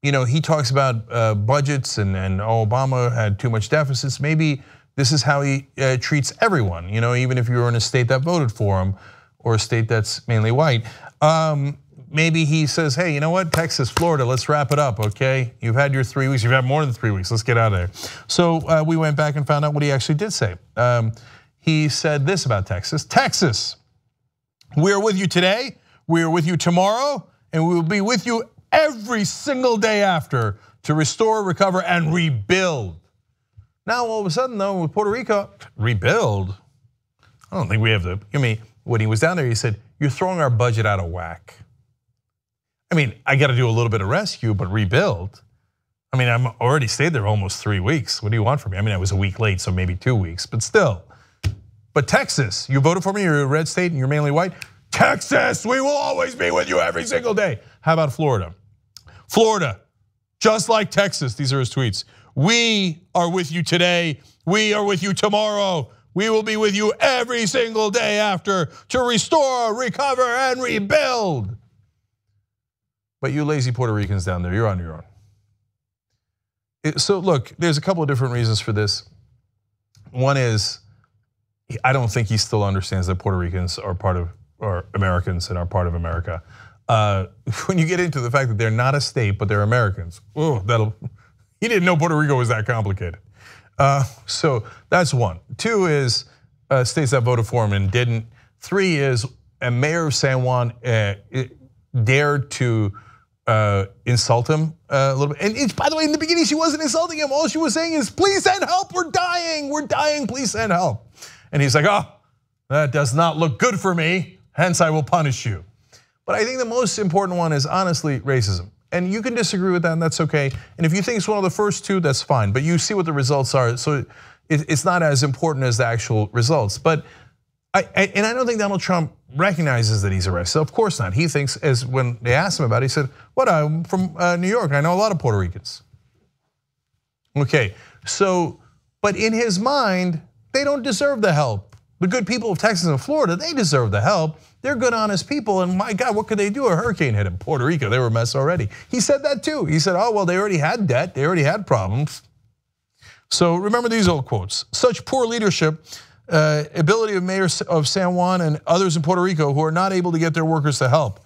he talks about budgets and Obama had too much deficits. Maybe this is how he treats everyone, even if you're in a state that voted for him or a state that's mainly white. Maybe he says, hey, you know what, Texas, Florida, let's wrap it up, okay? You've had your 3 weeks, you've had more than 3 weeks, let's get out of there. So we went back and found out what he actually did say. He said this about Texas. Texas, we are with you today, we are with you tomorrow, and we will be with you every single day after to restore, recover, and rebuild. Now, all of a sudden, though, with Puerto Rico, rebuild? I don't think we have the, when he was down there, he said, you're throwing our budget out of whack. I got to do a little bit of rescue, but rebuild? I'm already stayed there almost 3 weeks. What do you want from me? I was a week late, so maybe 2 weeks, but still. But Texas, you voted for me, you're a red state and you're mainly white. Texas, we will always be with you every single day. How about Florida? Florida, just like Texas, these are his tweets. We are with you today, we are with you tomorrow. We will be with you every single day after to restore, recover, and rebuild. But you lazy Puerto Ricans down there, you're on your own. So look, there's a couple of different reasons for this. One is, I don't think he still understands that Puerto Ricans are part of, or Americans and are part of America. When you get into the fact that they're not a state, but they're Americans, he didn't know Puerto Rico was that complicated. So that's one. Two is states that voted for him and didn't. Three is a mayor of San Juan dared to insult him a little bit. And by the way, in the beginning, she wasn't insulting him. All she was saying is, please send help, we're dying, please send help. And he's like, oh, that does not look good for me, hence I will punish you. But I think the most important one is honestly racism. And you can disagree with that, and that's okay. And if you think it's one of the first two, that's fine. But you see what the results are, so it's not as important as the actual results. But I don't think Donald Trump recognizes that he's a racist. Of course not. He thinks, as when they asked him about it, he said, "What? I'm from New York. I know a lot of Puerto Ricans." Okay, so but in his mind, they don't deserve the help. The good people of Texas and Florida, they deserve the help. They're good, honest people, and my God, what could they do? A hurricane hit them. Puerto Rico, they were a mess already. He said that too. He said, oh, well, they already had debt, they already had problems. So remember these old quotes. Such poor leadership, ability of mayors of San Juan and others in Puerto Rico who are not able to get their workers to help.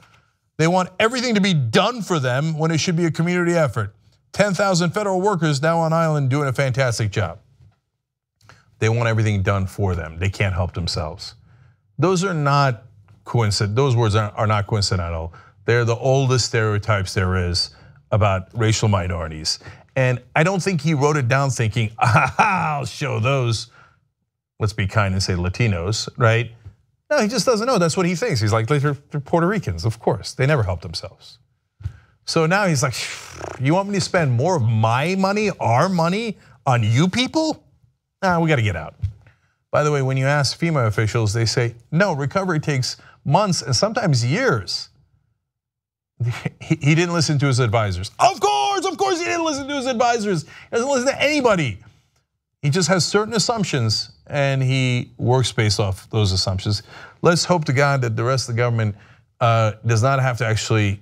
They want everything to be done for them when it should be a community effort. 10,000 federal workers now on island doing a fantastic job. They want everything done for them. They can't help themselves. Those are not coincident. Those words are not coincidental. They're the oldest stereotypes there is about racial minorities. And I don't think he wrote it down thinking, I'll show those, let's be kind and say Latinos, right? No, he just doesn't know. That's what he thinks. He's like, they're Puerto Ricans, of course. They never help themselves. So now he's like, you want me to spend more of my money, our money, on you people? Nah, we got to get out. By the way, when you ask FEMA officials, they say, no, recovery takes months and sometimes years. He didn't listen to his advisors. Of course he didn't listen to his advisors. He doesn't listen to anybody. He just has certain assumptions and he works based off those assumptions. Let's hope to God that the rest of the government does not have to actually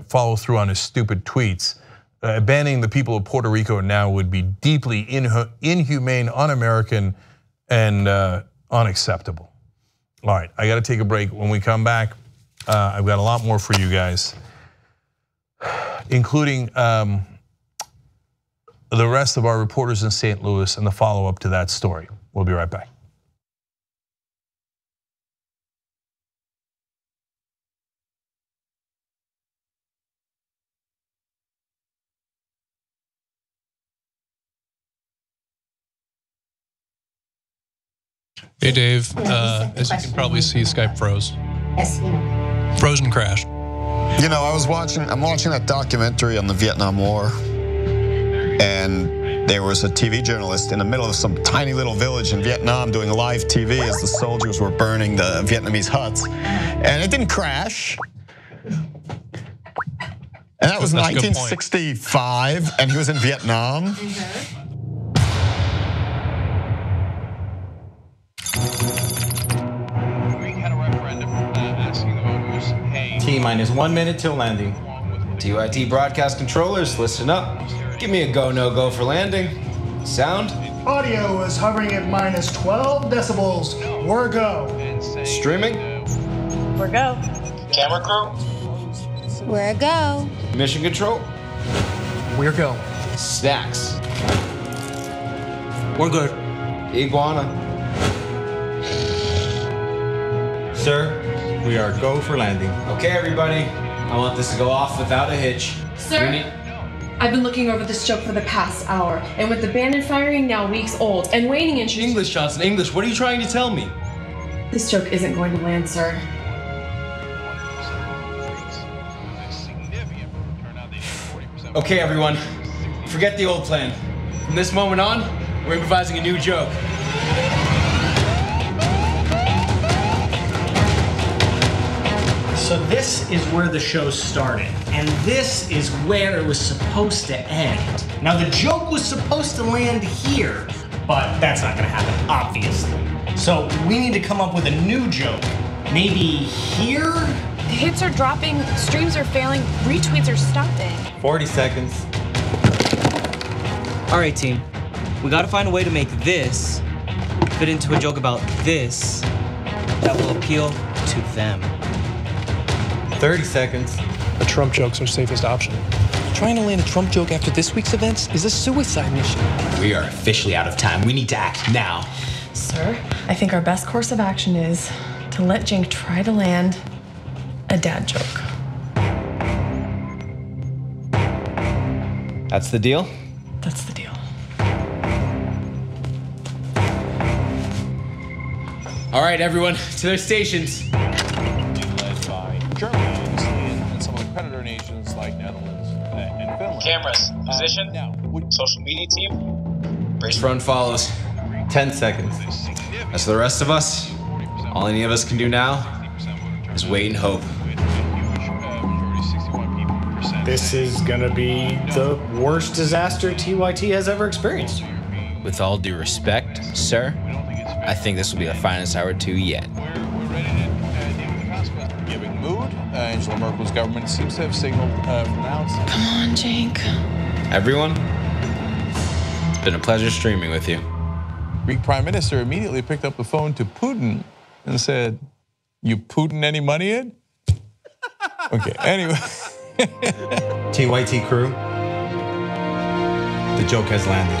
follow through on his stupid tweets. Abandoning the people of Puerto Rico now would be deeply inhumane, un-American, and unacceptable. All right, I got to take a break. When we come back, I've got a lot more for you guys, including the rest of our reporters in St. Louis and the follow-up to that story. We'll be right back. Hey Dave, as you can probably see, Skype froze. Frozen crash. You know, I'm watching that documentary on the Vietnam War, and there was a TV journalist in the middle of some tiny little village in Vietnam doing live TV as the soldiers were burning the Vietnamese huts, and it didn't crash. And that was 1965, and he was in Vietnam. T-minus 1 minute till landing. TYT broadcast controllers, listen up. Give me a go, no go for landing. Sound? Audio is hovering at minus 12 decibels. We're go. Streaming? We're go. Camera crew? We're go. Mission control? We're go. Snacks? We're good. Iguana? Sir, we are go for landing. Okay, everybody. I want this to go off without a hitch. Sir, I've been looking over this joke for the past hour, and with the Bannon firing now weeks old and waning interest. English, Johnson, English. What are you trying to tell me? This joke isn't going to land, sir. Okay, everyone. Forget the old plan. From this moment on, we're improvising a new joke. So this is where the show started, and this is where it was supposed to end. Now the joke was supposed to land here, but that's not gonna happen, obviously. So we need to come up with a new joke. Maybe here? The hits are dropping, streams are failing, retweets are stopping. 40 seconds. All right, team. We gotta find a way to make this fit into a joke about this that will appeal to them. 30 seconds. The Trump joke's our safest option. Trying to land a Trump joke after this week's events is a suicide mission. We are officially out of time. We need to act now. Sir, I think our best course of action is to let Jink try to land a dad joke. That's the deal? That's the deal. All right, everyone, to their stations. Led by Germany, Italy, and some of the creditor nations like Netherlands and Finland. Cameras, position, social media team. Brace run follows. 10 seconds. As for the rest of us, all any of us can do now is wait and hope. This is gonna be the worst disaster TYT has ever experienced. With all due respect, sir, I think this will be the finest hour 2 yet. Giving mood. Angela Merkel's government seems to have signaled pronounced. Come on, Jink. Everyone, it's been a pleasure streaming with you. Greek Prime Minister immediately picked up the phone to Putin and said, "You Putin any money in?" Okay, anyway. TYT crew, the joke has landed.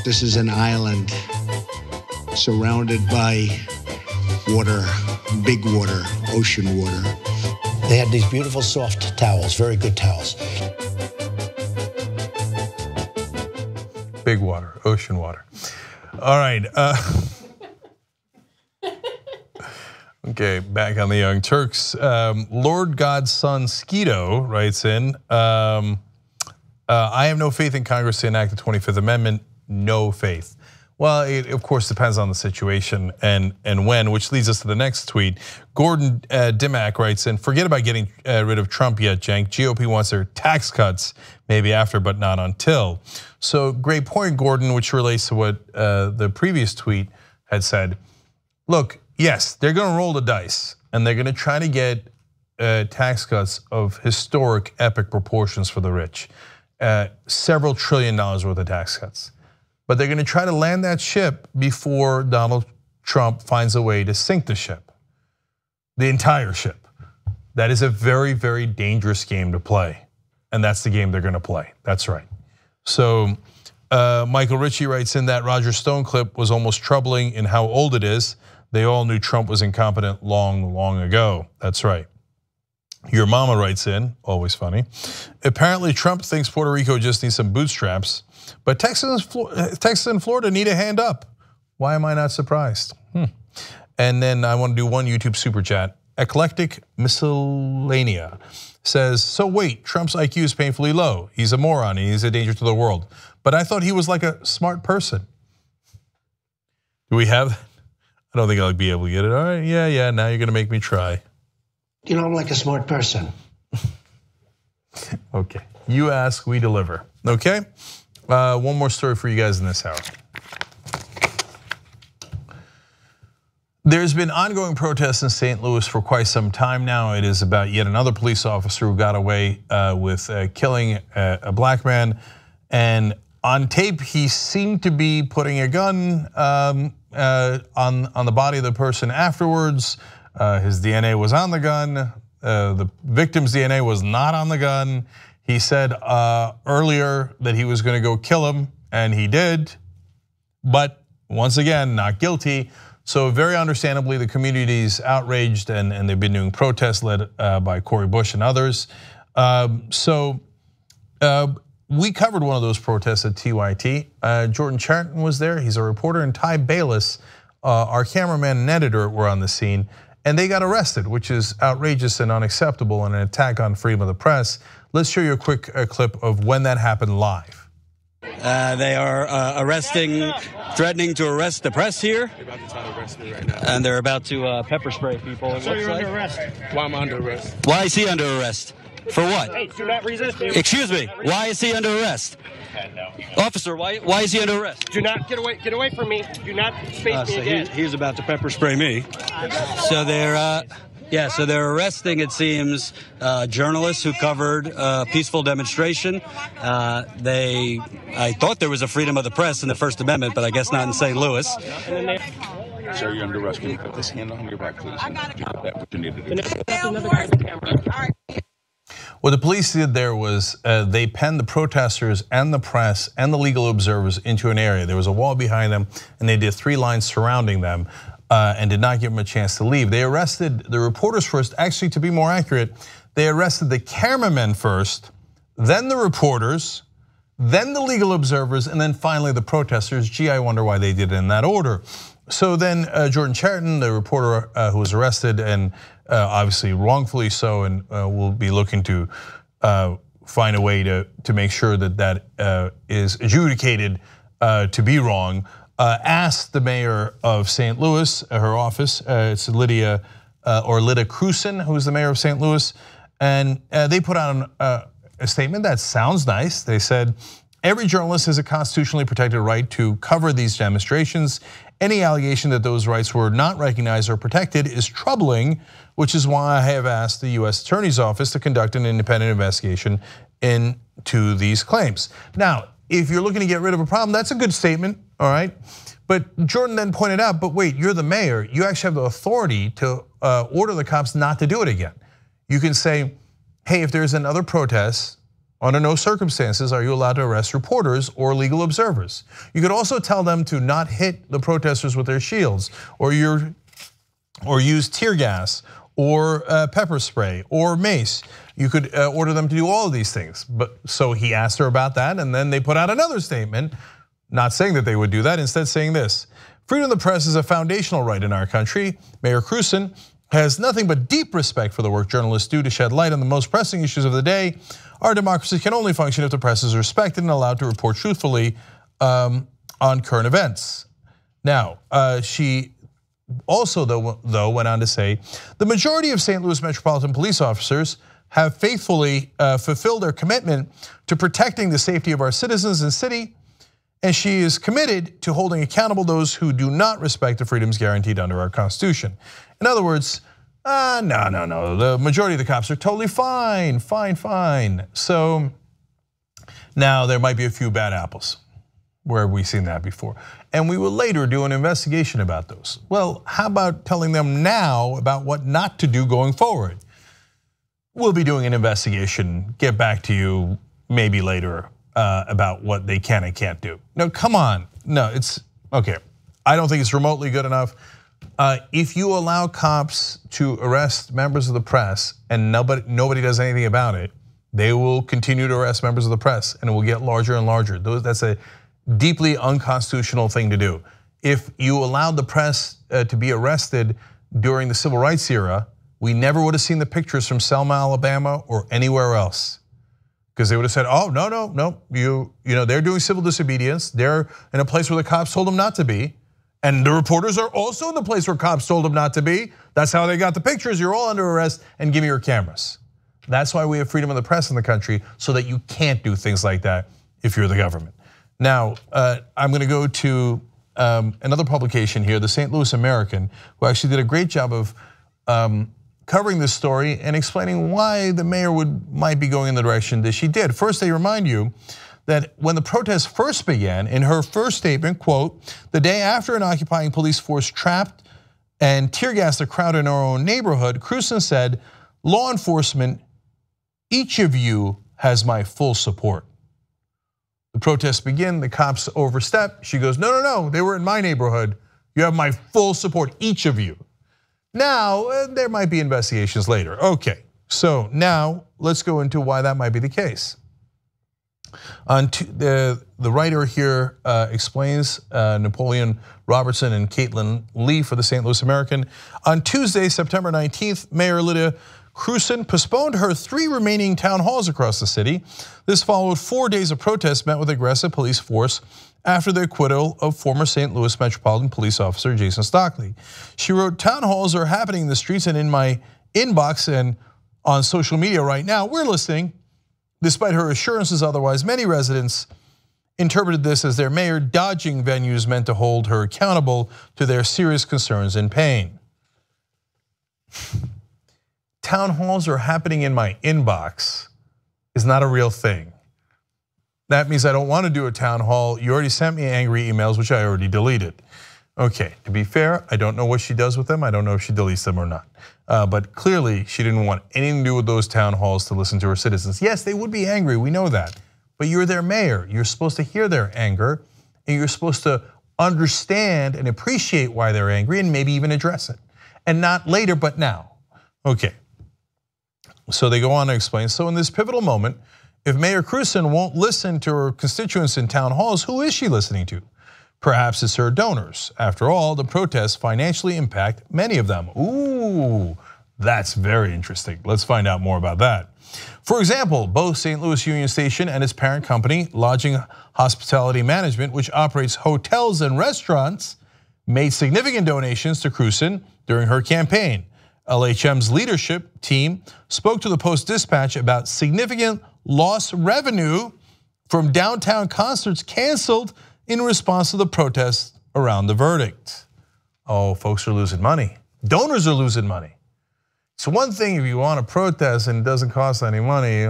This is an island surrounded by water, big water, ocean water. They had these beautiful soft towels, very good towels. Big water, ocean water. All right. Okay, back on the Young Turks. Lord God's son Skeeto writes in, I have no faith in Congress to enact the 25th Amendment. No faith. Well, it of course depends on the situation and when, which leads us to the next tweet. Gordon Dimmack writes in, forget about getting rid of Trump yet, Cenk. GOP wants their tax cuts, maybe after, but not until. So great point, Gordon, which relates to what the previous tweet had said. Look, yes, they're gonna roll the dice and they're gonna try to get tax cuts of historic, epic proportions for the rich. Several $1 trillion worth of tax cuts. But they're gonna try to land that ship before Donald Trump finds a way to sink the ship. the entire ship. That is a very, very dangerous game to play. And that's the game they're gonna play, that's right. So Michael Ritchie writes in that Roger Stone clip was almost troubling in how old it is. They all knew Trump was incompetent long, long ago, that's right. Your mama writes in, always funny. Apparently Trump thinks Puerto Rico just needs some bootstraps, but Texas and Florida need a hand up. Why am I not surprised? And then I want to do one YouTube super chat. Eclectic Miscellanea says, so wait, Trump's IQ is painfully low. He's a moron and he's a danger to the world. But I thought he was like a smart person. Do we have that? I don't think I'll be able to get it. All right, yeah, now you're gonna make me try. You know, I'm like a smart person. Okay, you ask, we deliver, okay? One more story for you guys in this hour. There's been ongoing protests in St. Louis for quite some time now. It is about yet another police officer who got away with killing a black man. And on tape, he seemed to be putting a gun on the body of the person afterwards. His DNA was on the gun. The victim's DNA was not on the gun. He said earlier that he was gonna go kill him, and he did. But once again, not guilty. So very understandably, the community's outraged and they've been doing protests led by Cori Bush and others. We covered one of those protests at TYT. Jordan Charton was there, he's a reporter, and Ty Bayless, our cameraman and editor, were on the scene. And they got arrested, which is outrageous and unacceptable and an attack on freedom of the press. Let's show you a quick clip of when that happened live. They are threatening to arrest the press here. They're about to try to arrest me right now. And they're about to pepper spray people. So you're under arrest. Why am I under arrest? Why is he under arrest? For what? Hey, do not resist. Excuse me, why is he under arrest? Officer, why is he under arrest? Do not get away from me. Do not space me again. He's about to pepper spray me. So they're arresting, it seems, journalists who covered a peaceful demonstration. I thought there was a freedom of the press in the First Amendment, but I guess not in St. Louis. Sir, you're under arrest. Can you put this hand on your back, please? What you need to do. What the police did there was they penned the protesters and the press and the legal observers into an area. There was a wall behind them, and they did 3 lines surrounding them and did not give them a chance to leave. They arrested the reporters first. Actually, to be more accurate, they arrested the cameramen first, then the reporters, then the legal observers, and then finally the protesters. Gee, I wonder why they did it in that order. So then Jordan Charton, the reporter who was arrested, and obviously wrongfully so, and we'll be looking to find a way to make sure that is adjudicated to be wrong, asked the mayor of St. Louis, her office, it's Lydia Krewson, who's the mayor of St. Louis, and they put out a statement that sounds nice. They said, every journalist has a constitutionally protected right to cover these demonstrations. Any allegation that those rights were not recognized or protected is troubling, which is why I have asked the US Attorney's Office to conduct an independent investigation into these claims. Now, if you're looking to get rid of a problem, that's a good statement, all right? But Jordan then pointed out, but wait, you're the mayor. You actually have the authority to order the cops not to do it again. You can say, hey, if there's another protest, under no circumstances are you allowed to arrest reporters or legal observers. You could also tell them to not hit the protesters with their shields, or use tear gas, or pepper spray, or mace. You could order them to do all of these things. But so he asked her about that, and then they put out another statement, not saying that they would do that, instead saying this: freedom of the press is a foundational right in our country. Mayor Krewson has nothing but deep respect for the work journalists do to shed light on the most pressing issues of the day. Our democracy can only function if the press is respected and allowed to report truthfully on current events. Now, she also though went on to say, the majority of St. Louis Metropolitan Police officers have faithfully fulfilled their commitment to protecting the safety of our citizens and city, and she is committed to holding accountable those who do not respect the freedoms guaranteed under our Constitution. In other words, no, the majority of the cops are totally fine. So now there might be a few bad apples. Where have we seen that before? And we will later do an investigation about those. Well, how about telling them now about what not to do going forward? We'll be doing an investigation, get back to you maybe later about what they can and can't do. No, come on. No, it's, okay. I don't think it's remotely good enough. If you allow cops to arrest members of the press and nobody does anything about it, they will continue to arrest members of the press and it will get larger and larger. That's a deeply unconstitutional thing to do. If you allowed the press to be arrested during the civil rights era, we never would have seen the pictures from Selma, Alabama or anywhere else. Because they would have said, oh, no, you know, they're doing civil disobedience. They're in a place where the cops told them not to be. And the reporters are also in the place where cops told them not to be. That's how they got the pictures. You're all under arrest and give me your cameras. That's why we have freedom of the press in the country, so that you can't do things like that if you're the government. Now, I'm gonna go to another publication here, the St. Louis American, who actually did a great job of covering this story and explaining why the mayor might be going in the direction that she did. First, they remind you that when the protests first began, in her first statement, quote, the day after an occupying police force trapped and tear gassed a crowd in our own neighborhood, Crewson said, law enforcement, each of you has my full support. The protests begin, the cops overstep. She goes, no, they were in my neighborhood. You have my full support, each of you. Now, there might be investigations later. Okay, so now let's go into why that might be the case. The writer here explains, Napoleon Robertson and Caitlin Lee for the St. Louis American. On Tuesday, September 19th, Mayor Lydia Crewson postponed her 3 remaining town halls across the city. This followed 4 days of protests met with aggressive police force after the acquittal of former St. Louis Metropolitan Police Officer Jason Stockley. She wrote, town halls are happening in the streets and in my inbox and on social media right now. We're listening. Despite her assurances otherwise, many residents interpreted this as their mayor dodging venues meant to hold her accountable to their serious concerns and pain. Town halls are happening in my inbox is not a real thing. That means I don't want to do a town hall. You already sent me angry emails, which I already deleted. Okay, to be fair, I don't know what she does with them. I don't know if she deletes them or not. But clearly, she didn't want anything to do with those town halls to listen to her citizens. Yes, they would be angry, we know that. But you're their mayor. You're supposed to hear their anger, and you're supposed to understand and appreciate why they're angry and maybe even address it. And not later, but now. Okay, so they go on to explain. So in this pivotal moment, if Mayor Crewson won't listen to her constituents in town halls, who is she listening to? Perhaps it's her donors. After all, the protests financially impact many of them. Ooh, that's very interesting. Let's find out more about that. For example, both St. Louis Union Station and its parent company, Lodging Hospitality Management, which operates hotels and restaurants, made significant donations to Crewson during her campaign. LHM's leadership team spoke to the Post-Dispatch about significant lost revenue from downtown concerts canceled in response to the protests around the verdict. Oh, folks are losing money. Donors are losing money. It's one thing if you want to protest and it doesn't cost any money,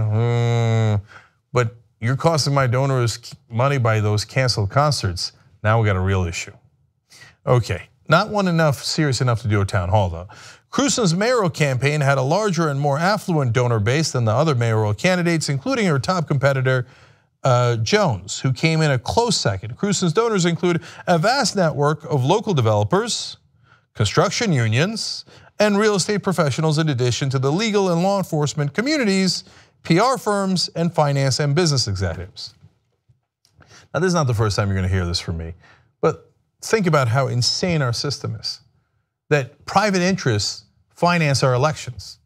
but you're costing my donors money by those canceled concerts. Now we got a real issue. Okay, not one serious enough to do a town hall though. Crewson's mayoral campaign had a larger and more affluent donor base than the other mayoral candidates, including her top competitor, Jones, who came in a close second. Crewson's donors include a vast network of local developers, construction unions, and real estate professionals, in addition to the legal and law enforcement communities, PR firms, and finance and business executives. Now, this is not the first time you're going to hear this from me, but think about how insane our system is. That private interests finance our elections.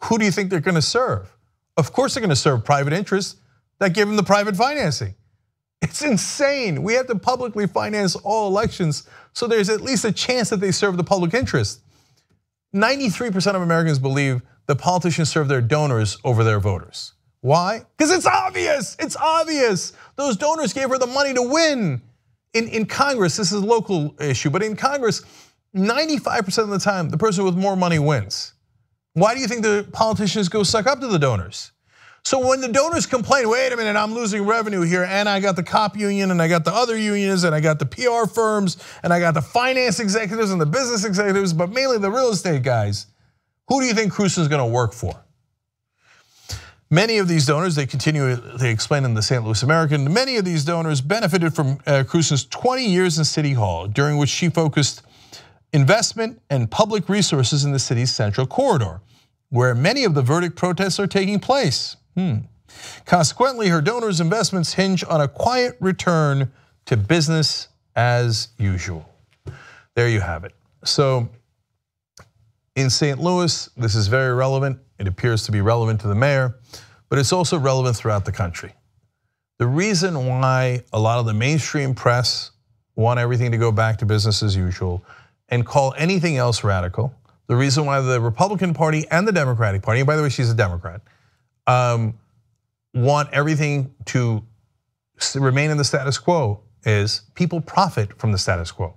Who do you think they're going to serve? Of course they're going to serve private interests that give them the private financing. It's insane. We have to publicly finance all elections so there's at least a chance that they serve the public interest. 93% of Americans believe that politicians serve their donors over their voters. Why? Because it's obvious, it's obvious. Those donors gave her the money to win. In Congress, this is a local issue, but in Congress, 95% of the time, the person with more money wins. Why do you think the politicians go suck up to the donors? So when the donors complain, wait a minute, I'm losing revenue here, and I got the cop union, and I got the other unions, and I got the PR firms, and I got the finance executives and the business executives, but mainly the real estate guys, who do you think Cruzen's gonna work for? Many of these donors, they explain in the St. Louis American, many of these donors benefited from Cruzen's 20 years in City Hall, during which she focused investment and public resources in the city's central corridor, where many of the verdict protests are taking place. Consequently, her donors' investments hinge on a quiet return to business as usual. There you have it. So in St. Louis, this is very relevant. It appears to be relevant to the mayor, but it's also relevant throughout the country. The reason why a lot of the mainstream press want everything to go back to business as usual and call anything else radical, the reason why the Republican Party and the Democratic Party, and by the way, she's a Democrat, want everything to remain in the status quo is people profit from the status quo.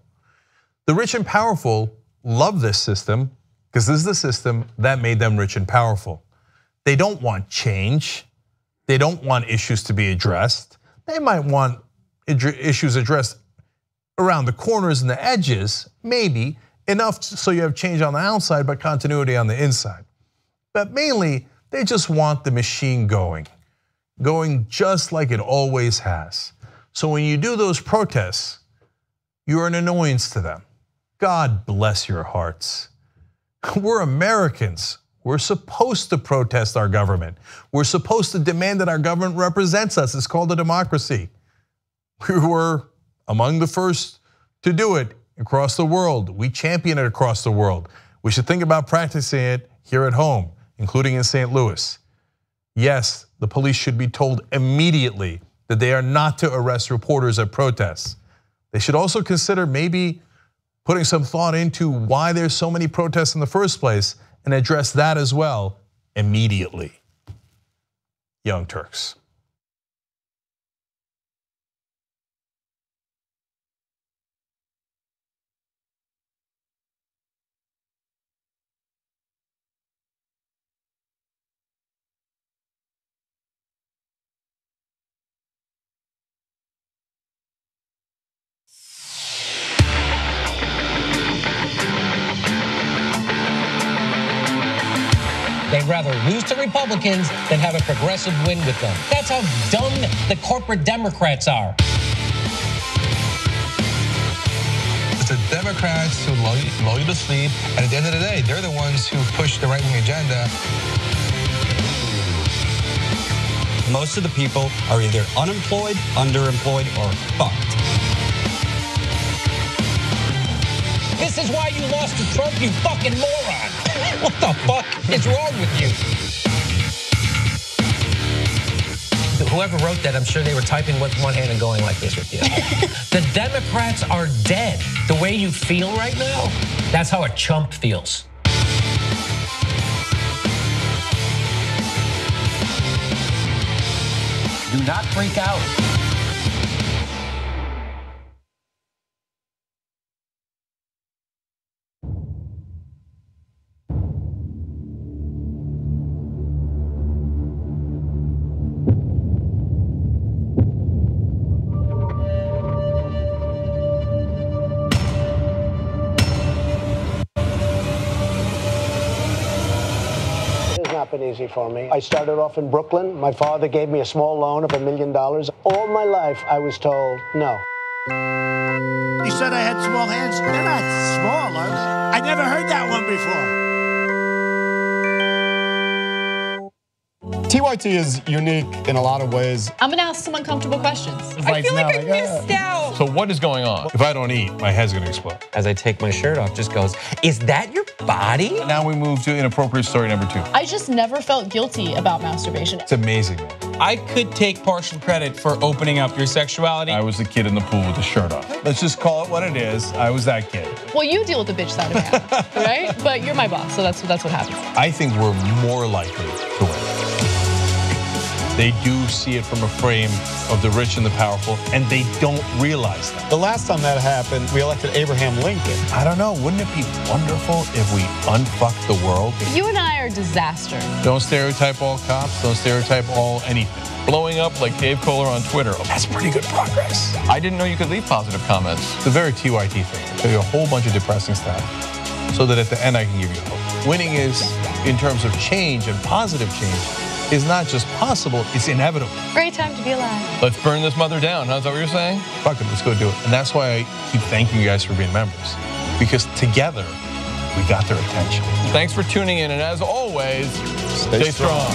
The rich and powerful love this system because this is the system that made them rich and powerful. They don't want change. They don't want issues to be addressed. They might want issues addressed around the corners and the edges, maybe enough so you have change on the outside but continuity on the inside. But mainly, they just want the machine going just like it always has. So when you do those protests, you're an annoyance to them. God bless your hearts. We're Americans. We're supposed to protest our government. We're supposed to demand that our government represents us. It's called a democracy. We were among the first to do it across the world. We champion it across the world. We should think about practicing it here at home, including in St. Louis. Yes, the police should be told immediately that they are not to arrest reporters at protests. They should also consider maybe putting some thought into why there's so many protests in the first place and address that as well immediately. Young Turks. They'd rather lose to Republicans than have a progressive win with them. That's how dumb the corporate Democrats are. It's the Democrats who lull you to sleep, and at the end of the day, they're the ones who push the right-wing agenda. Most of the people are either unemployed, underemployed, or fucked. This is why you lost to Trump, you fucking moron. What the fuck is wrong with you? Whoever wrote that, I'm sure they were typing with one hand and going like this with you. The Democrats are dead. The way you feel right now, that's how a chump feels. Do not freak out. Been easy for me. I started off in Brooklyn. My father gave me a small loan of $1 million. All my life, I was told no. You said I had small hands. They're not smaller. I never heard that one before. TYT is unique in a lot of ways. I'm gonna ask some uncomfortable questions. I feel like I missed out. So what is going on? If I don't eat, my head's gonna explode. As I take my shirt off, just goes, is that your body? Now we move to inappropriate story number 2. I just never felt guilty about masturbation. It's amazing. I could take partial credit for opening up your sexuality. I was the kid in the pool with the shirt off. Let's just call it what it is. I was that kid. Well, you deal with the bitch side of it, right? But you're my boss, so that's what happens. I think we're more likely to win. They do see it from a frame of the rich and the powerful, and they don't realize that. The last time that happened, we elected Abraham Lincoln. I don't know. Wouldn't it be wonderful if we unfucked the world? You and I are a disaster. Don't stereotype all cops. Don't stereotype all anything. Blowing up like Dave Kohler on Twitter. Oh, that's pretty good progress. I didn't know you could leave positive comments. It's a very TYT thing. I'll tell you a whole bunch of depressing stuff so that at the end I can give you hope. Winning is, in terms of change and positive change, is not just possible, it's inevitable. Great time to be alive. Let's burn this mother down. Huh? Is that what you're saying? Fuck it, let's go do it. And that's why I keep thanking you guys for being members. Because together, we got their attention. Thanks for tuning in, and as always, stay strong.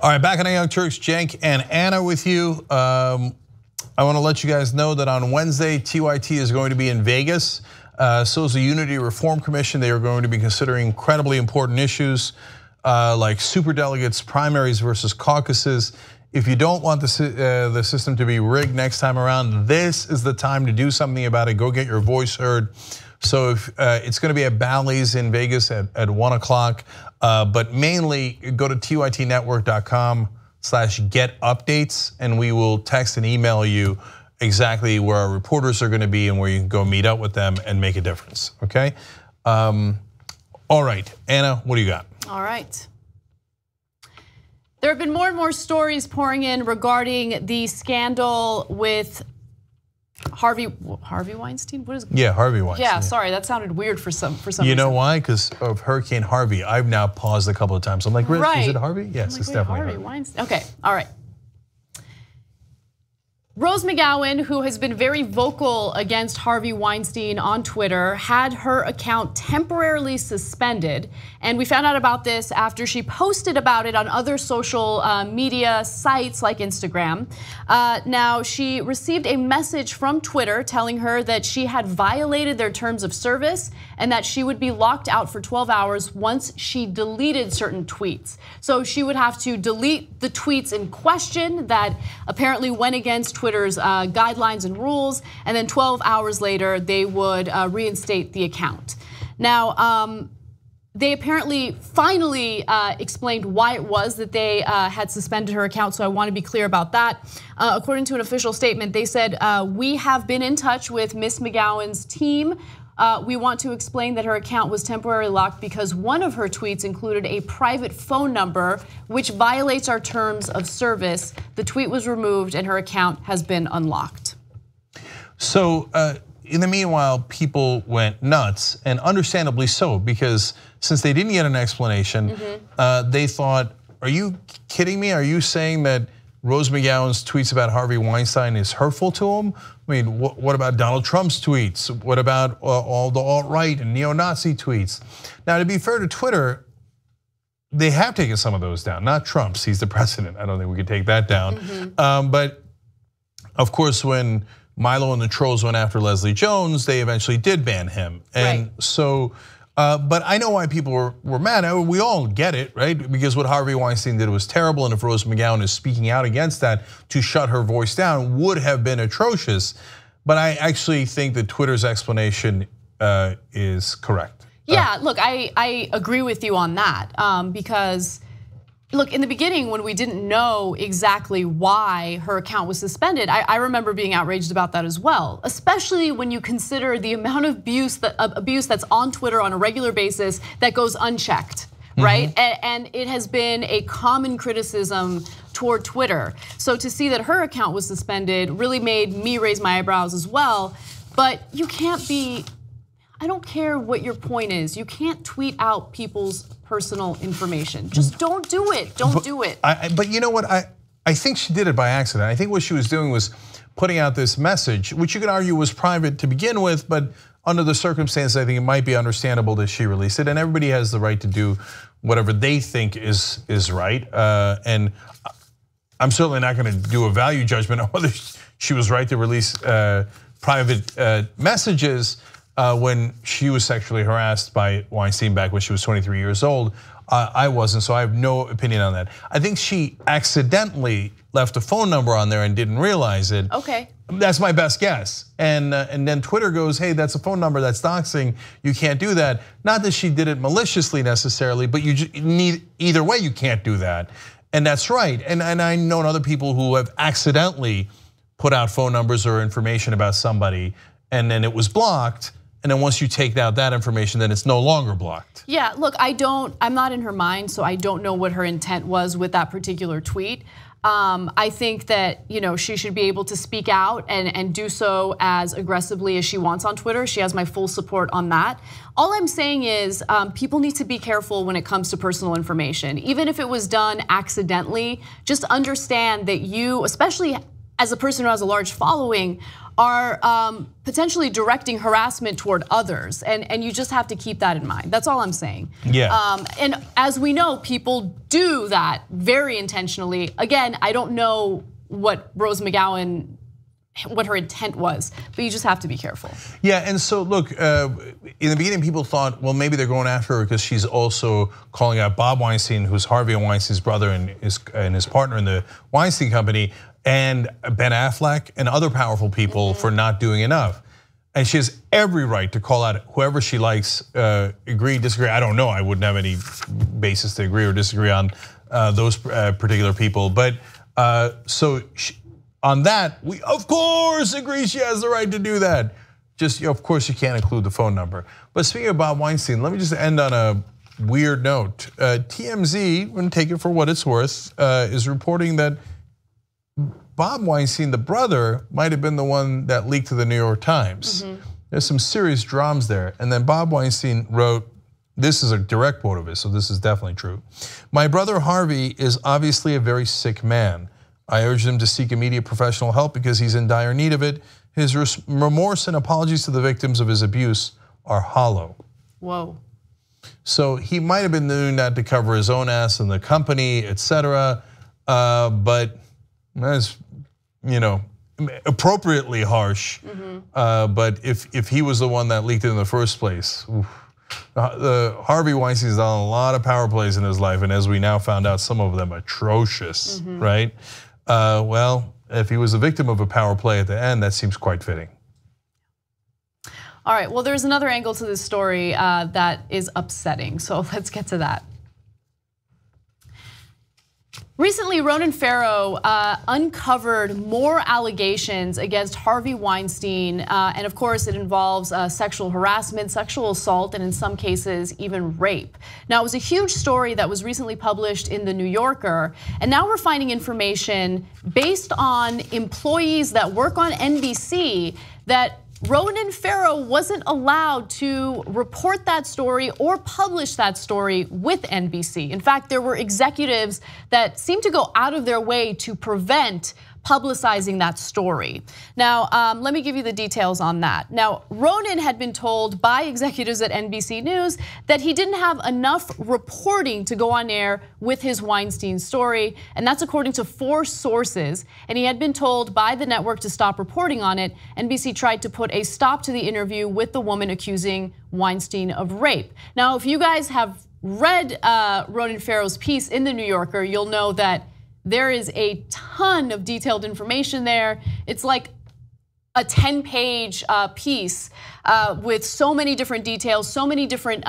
All right, back on the Young Turks, Cenk and Anna with you. I want to let you guys know that on Wednesday, TYT is going to be in Vegas. So is the Unity Reform Commission. They are going to be considering incredibly important issues like superdelegates, primaries versus caucuses. If you don't want the system to be rigged next time around, this is the time to do something about it. Go get your voice heard. So if, it's going to be at Bally's in Vegas at 1 o'clock. But mainly go to tytnetwork.com/get updates, and we will text and email you exactly where our reporters are going to be and where you can go meet up with them and make a difference. Okay. All right, Anna, what do you got? All right. There have been more and more stories pouring in regarding the scandal with Harvey Weinstein. What is it? Yeah, Harvey Weinstein. Yeah, sorry, that sounded weird for some reason. You know why? Because of Hurricane Harvey. I've now paused a couple of times. I'm like, right. Is it Harvey? Yes, like, it's definitely Harvey Weinstein. Okay, all right. Rose McGowan, who has been very vocal against Harvey Weinstein on Twitter, had her account temporarily suspended. And we found out about this after she posted about it on other social media sites like Instagram. Now, she received a message from Twitter telling her that she had violated their terms of service and that she would be locked out for 12 hours once she deleted certain tweets. So she would have to delete the tweets in question that apparently went against Twitter's guidelines and rules, and then 12 hours later, they would reinstate the account. Now, they apparently finally explained why it was that they had suspended her account, so I want to be clear about that. According to an official statement, they said, we have been in touch with Ms. McGowan's team. We want to explain that her account was temporarily locked because one of her tweets included a private phone number, which violates our terms of service. The tweet was removed and her account has been unlocked. So in the meanwhile, people went nuts, and understandably so, because since they didn't get an explanation, they thought, are you kidding me? Are you saying that Rose McGowan's tweets about Harvey Weinstein is hurtful to him? I mean, what about Donald Trump's tweets? What about all the alt-right and neo-Nazi tweets? Now, to be fair to Twitter, they have taken some of those down. Not Trump's, he's the president. I don't think we could take that down. But of course, when Milo and the trolls went after Leslie Jones, they eventually did ban him. And so, but I know why people were mad. We all get it, right? Because what Harvey Weinstein did was terrible, and if Rose McGowan is speaking out against that to shut her voice down would have been atrocious. But I actually think that Twitter's explanation is correct. Yeah, look, I agree with you on that because, look, in the beginning when we didn't know exactly why her account was suspended, I remember being outraged about that as well, especially when you consider the amount of abuse that's on Twitter on a regular basis that goes unchecked, right? And it has been a common criticism toward Twitter. So to see that her account was suspended really made me raise my eyebrows as well, but you can't be, I don't care what your point is. You can't tweet out people's personal information. Just don't do it. Don't do it. But you know what? I think she did it by accident. I think what she was doing was putting out this message, which you could argue was private to begin with, but under the circumstances, I think it might be understandable that she released it. And everybody has the right to do whatever they think is right. And I'm certainly not going to do a value judgment on whether she was right to release private messages. When she was sexually harassed by Weinstein back when she was 23 years old. I wasn't, so I have no opinion on that. I think she accidentally left a phone number on there and didn't realize it. Okay. That's my best guess. And then Twitter goes, hey, that's a phone number, that's doxing, you can't do that. Not that she did it maliciously necessarily, but you need, either way you can't do that. And that's right, and I know other people who have accidentally put out phone numbers or information about somebody and then it was blocked. And then once you take out that information, then it's no longer blocked. Yeah, look, I'm not in her mind, so I don't know what her intent was with that particular tweet. I think that she should be able to speak out and do so as aggressively as she wants on Twitter. She has my full support on that. All I'm saying is people need to be careful when it comes to personal information. Even if it was done accidentally, just understand that you, especially as a person who has a large following, are potentially directing harassment toward others, and you just have to keep that in mind. That's all I'm saying. Yeah. And as we know, people do that very intentionally. Again, I don't know what Rose McGowan, what her intent was, but you just have to be careful. Yeah, and so look, in the beginning, people thought, well, maybe they're going after her because she's also calling out Bob Weinstein, who's Harvey Weinstein's brother and his partner in the Weinstein Company, and Ben Affleck and other powerful people for not doing enough. And she has every right to call out whoever she likes, agree, disagree. I don't know, I wouldn't have any basis to agree or disagree on those particular people. But so on that, we of course agree she has the right to do that. Just, of course, you can't include the phone number. But speaking of Bob Weinstein, let me just end on a weird note. TMZ, we're gonna take it for what it's worth, is reporting that Bob Weinstein, the brother, might have been the one that leaked to the New York Times. There's some serious dramas there. And then Bob Weinstein wrote, this is a direct quote of it, so this is definitely true. My brother Harvey is obviously a very sick man. I urge him to seek immediate professional help because he's in dire need of it. His remorse and apologies to the victims of his abuse are hollow. Whoa. So he might have been doing that to cover his own ass and the company, etc. But that's, appropriately harsh. But if he was the one that leaked it in the first place, Harvey Weinstein's done a lot of power plays in his life, and as we now found out, some of them atrocious, right? Well, if he was a victim of a power play at the end, that seems quite fitting. All right, well, there's another angle to this story that is upsetting, so let's get to that. Recently, Ronan Farrow uncovered more allegations against Harvey Weinstein, and of course it involves sexual harassment, sexual assault, and in some cases even rape. Now, it was a huge story that was recently published in The New Yorker, and now we're finding information based on employees that work on NBC that Ronan Farrow wasn't allowed to report that story or publish that story with NBC. In fact, there were executives that seemed to go out of their way to prevent publicizing that story. Now, let me give you the details on that. Now, Ronan had been told by executives at NBC News that he didn't have enough reporting to go on air with his Weinstein story, and that's according to 4 sources. And he had been told by the network to stop reporting on it. NBC tried to put a stop to the interview with the woman accusing Weinstein of rape. Now, if you guys have read Ronan Farrow's piece in The New Yorker, you'll know that there is a ton of detailed information there. It's like a 10-page piece with so many different details, so many different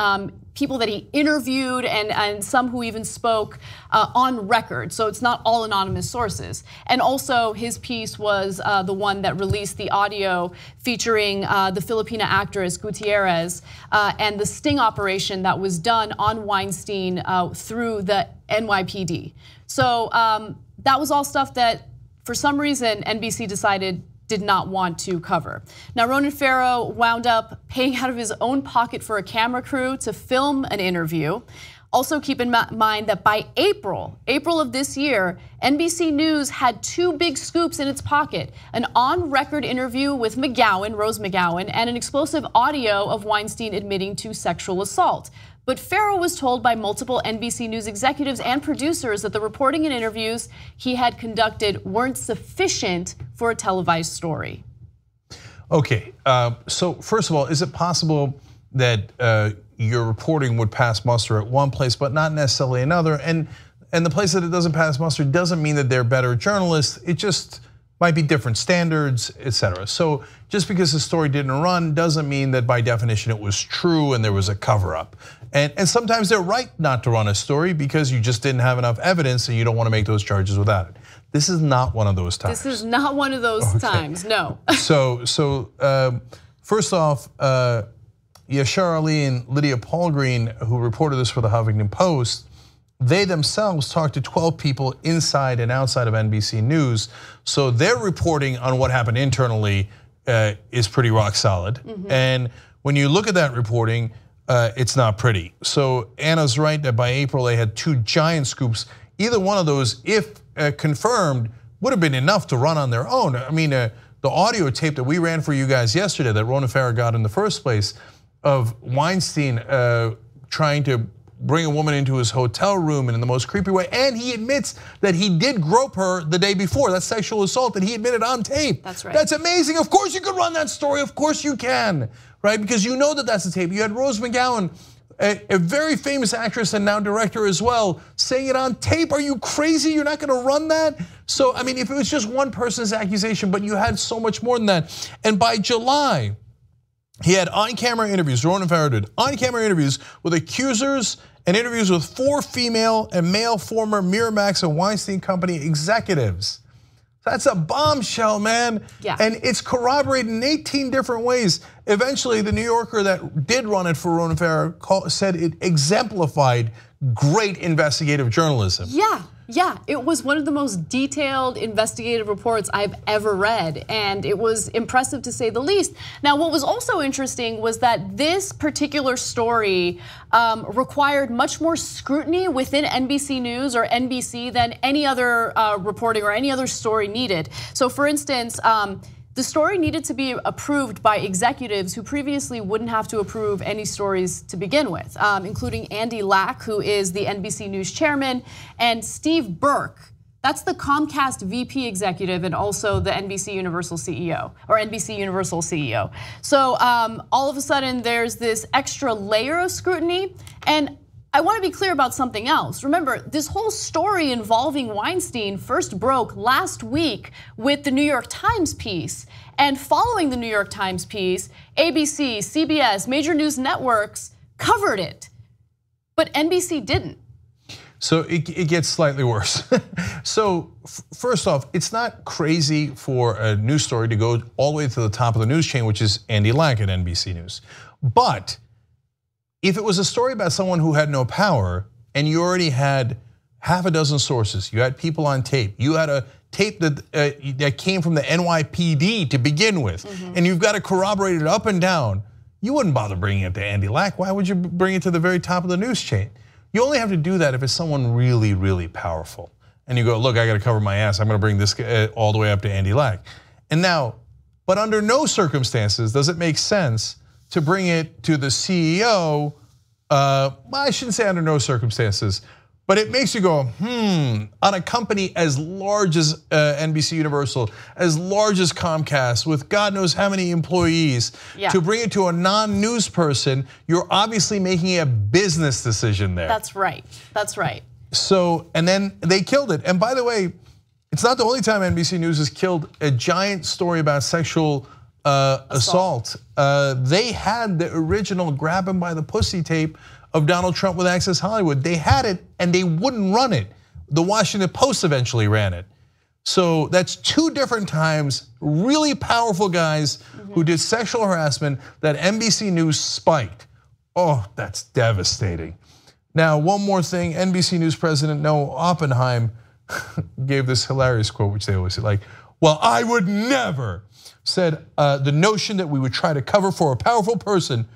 people that he interviewed and some who even spoke on record. So it's not all anonymous sources. And also his piece was the one that released the audio featuring the Filipina actress Gutierrez and the sting operation that was done on Weinstein through the NYPD. So that was all stuff that for some reason NBC decided did not want to cover. Now, Ronan Farrow wound up paying out of his own pocket for a camera crew to film an interview. Also keep in mind that by April of this year, NBC News had 2 big scoops in its pocket: an on-record interview with McGowan, Rose McGowan, and an explosive audio of Weinstein admitting to sexual assault. But Farrow was told by multiple NBC News executives and producers that the reporting and interviews he had conducted weren't sufficient for a televised story. Okay, so first of all, is it possible that your reporting would pass muster at one place, but not necessarily another? And the place that it doesn't pass muster doesn't mean that they're better journalists. It just might be different standards, etc. So just because the story didn't run doesn't mean that by definition it was true and there was a cover up. And sometimes they're right not to run a story because you just didn't have enough evidence and you don't want to make those charges without it. This is not one of those times. This is not one of those times, no. So first off, Yashar Ali and Lydia Palgreen, who reported this for the Huffington Post, they themselves talked to 12 people inside and outside of NBC News. So their reporting on what happened internally is pretty rock solid. And when you look at that reporting, it's not pretty. So Anna's right that by April they had 2 giant scoops. Either one of those, if confirmed, would have been enough to run on their own. I mean, the audio tape that we ran for you guys yesterday that Ronan Farrow got in the first place of Weinstein trying to bring a woman into his hotel room and in the most creepy way, and he admits that he did grope her the day before. That's sexual assault, and he admitted on tape. That's right. That's amazing. Of course you could run that story. Of course you can, right? Because you know that that's the tape. You had Rose McGowan, a very famous actress and now director as well, saying it on tape. Are you crazy? You're not gonna run that? So, I mean, if it was just one person's accusation, but you had so much more than that. And by July, he had on-camera interviews, Ronan Farrow did, on-camera interviews with accusers and interviews with 4 female and male former Miramax and Weinstein Company executives. That's a bombshell, man. Yeah. And it's corroborated in 18 different ways. Eventually, the New Yorker that did run it for Ronan Farrow said it exemplified great investigative journalism. Yeah, it was one of the most detailed investigative reports I've ever read, and it was impressive to say the least. Now, what was also interesting was that this particular story required much more scrutiny within NBC News or NBC than any other reporting or any other story needed. So for instance, the story needed to be approved by executives who previously wouldn't have to approve any stories to begin with, including Andy Lack, who is the NBC News chairman, and Steve Burke. That's the Comcast VP executive and also the NBC Universal CEO, or NBC Universal CEO. So all of a sudden there's this extra layer of scrutiny, and I want to be clear about something else. Remember, this whole story involving Weinstein first broke last week with the New York Times piece. And following the New York Times piece, ABC, CBS, major news networks covered it. But NBC didn't. So it gets slightly worse. So first off, it's not crazy for a news story to go all the way to the top of the news chain, which is Andy Lack at NBC News. But if it was a story about someone who had no power and you already had half a dozen sources, you had people on tape, you had a tape that came from the NYPD to begin with, and you've got to corroborate it up and down, you wouldn't bother bringing it to Andy Lack. Why would you bring it to the very top of the news chain? You only have to do that if it's someone really, really powerful. and you go, look, I got to cover my ass. I'm going to bring this all the way up to Andy Lack. And now, but under no circumstances does it make sense to bring it to the CEO. Well, I shouldn't say under no circumstances, but it makes you go, on a company as large as NBC Universal, as large as Comcast, with God knows how many employees, to bring it to a non-news person, you're obviously making a business decision there. That's right, that's right. So, and then they killed it. And by the way, it's not the only time NBC News has killed a giant story about sexual assault. They had the original grab him by the pussy tape of Donald Trump with Access Hollywood. They had it and they wouldn't run it. The Washington Post eventually ran it. So that's 2 different times, really powerful guys who did sexual harassment that NBC News spiked. Oh, that's devastating. Now, one more thing, NBC News President Noah Oppenheim gave this hilarious quote, which they always say, like, well, I would never, said the notion that we would try to cover for a powerful person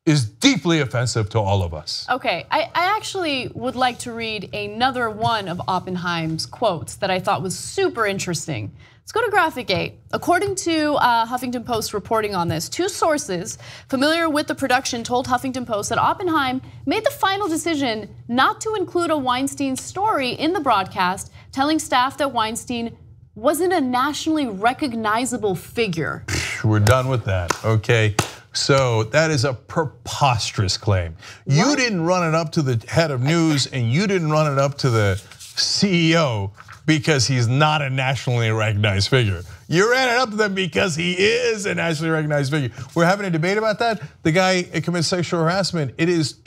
is deeply offensive to all of us. Okay, I actually would like to read another one of Oppenheim's quotes that I thought was super interesting. Let's go to graphic 8. According to Huffington Post reporting on this, 2 sources familiar with the production told Huffington Post that Oppenheim made the final decision not to include a Weinstein story in the broadcast, telling staff that Weinstein wasn't a nationally recognizable figure. We're done with that, okay? So that is a preposterous claim. You didn't run it up to the head of news and you didn't run it up to the CEO because he's not a nationally recognized figure. You ran it up to them because he is a nationally recognized figure. We're having a debate about that. The guy commits sexual harassment. It is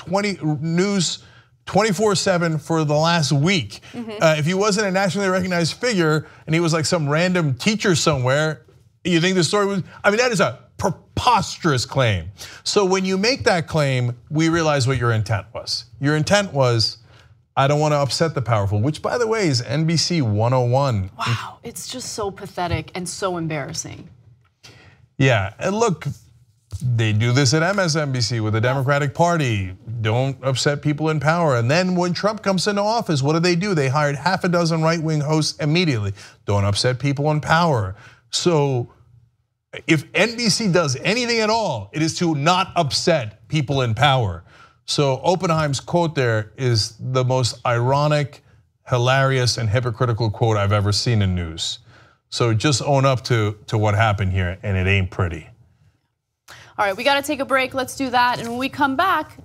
news 24/7 for the last week. If he wasn't a nationally recognized figure and he was like some random teacher somewhere, you think the story was, I mean, that is a preposterous claim. So when you make that claim, we realize what your intent was. Your intent was, I don't want to upset the powerful, which by the way is NBC 101. Wow, it's just so pathetic and so embarrassing. Yeah, and look, they do this at MSNBC with the Democratic Party. Don't upset people in power. And then when Trump comes into office, what do? They hired half a dozen right-wing hosts immediately. Don't upset people in power. So if NBC does anything at all, it is to not upset people in power. So Oppenheim's quote there is the most ironic, hilarious, and hypocritical quote I've ever seen in news. So just own up to what happened here, and it ain't pretty. All right, we got to take a break. Let's do that. And when we come back,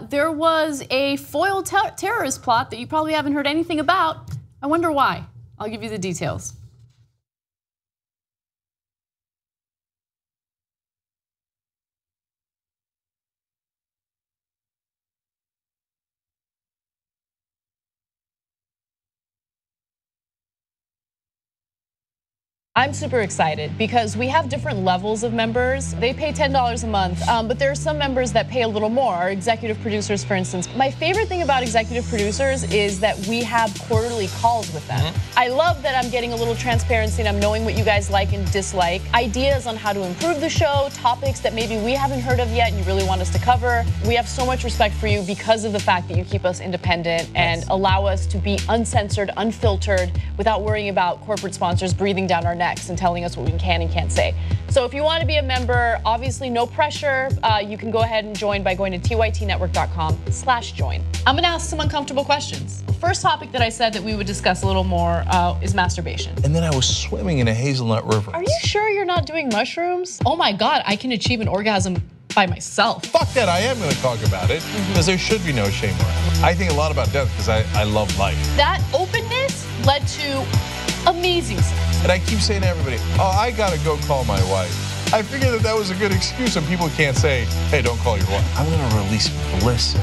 there was a foiled terrorist plot that you probably haven't heard anything about. I wonder why. I'll give you the details. I'm super excited because we have different levels of members. They pay $10 a month, but there are some members that pay a little more. Our executive producers, for instance. My favorite thing about executive producers is that we have quarterly calls with them. I love that I'm getting a little transparency and I'm knowing what you guys like and dislike. Ideas on how to improve the show, topics that maybe we haven't heard of yet and you really want us to cover. We have so much respect for you because of the fact that you keep us independent and allow us to be uncensored, unfiltered, without worrying about corporate sponsors breathing down our necks and telling us what we can and can't say. So if you want to be a member, obviously no pressure. You can go ahead and join by going to tytnetwork.com/join. I'm gonna ask some uncomfortable questions. The first topic that I said that we would discuss a little more is masturbation. And then I was swimming in a hazelnut river. Are you sure you're not doing mushrooms? Oh my God, I can achieve an orgasm by myself. Fuck that, I am gonna talk about it because there should be no shame around. I think a lot about death because I love life. That openness led to amazing sex. And I keep saying to everybody, oh, I gotta go call my wife. I figured that was a good excuse and people can't say, hey, don't call your wife. I'm gonna release bliss.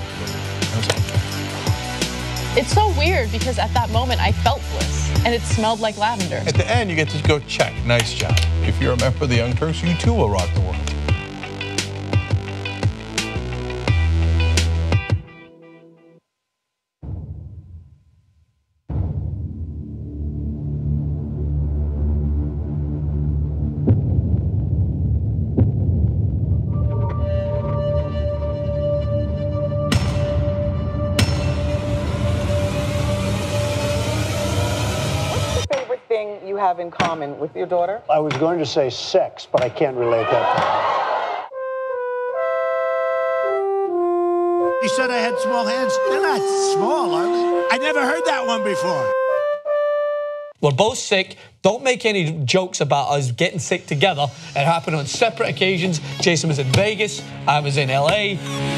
It's so weird because at that moment I felt bliss and it smelled like lavender. At the end, you get to go check, nice job. If you're a member of the Young Turks, you too will rock the world. you have in common with your daughter? I was going to say sex, but I can't relate that. He said I had small hands. They're not small, are they? I never heard that one before. We're both sick. Don't make any jokes about us getting sick together. It happened on separate occasions. Jason was in Vegas. I was in LA.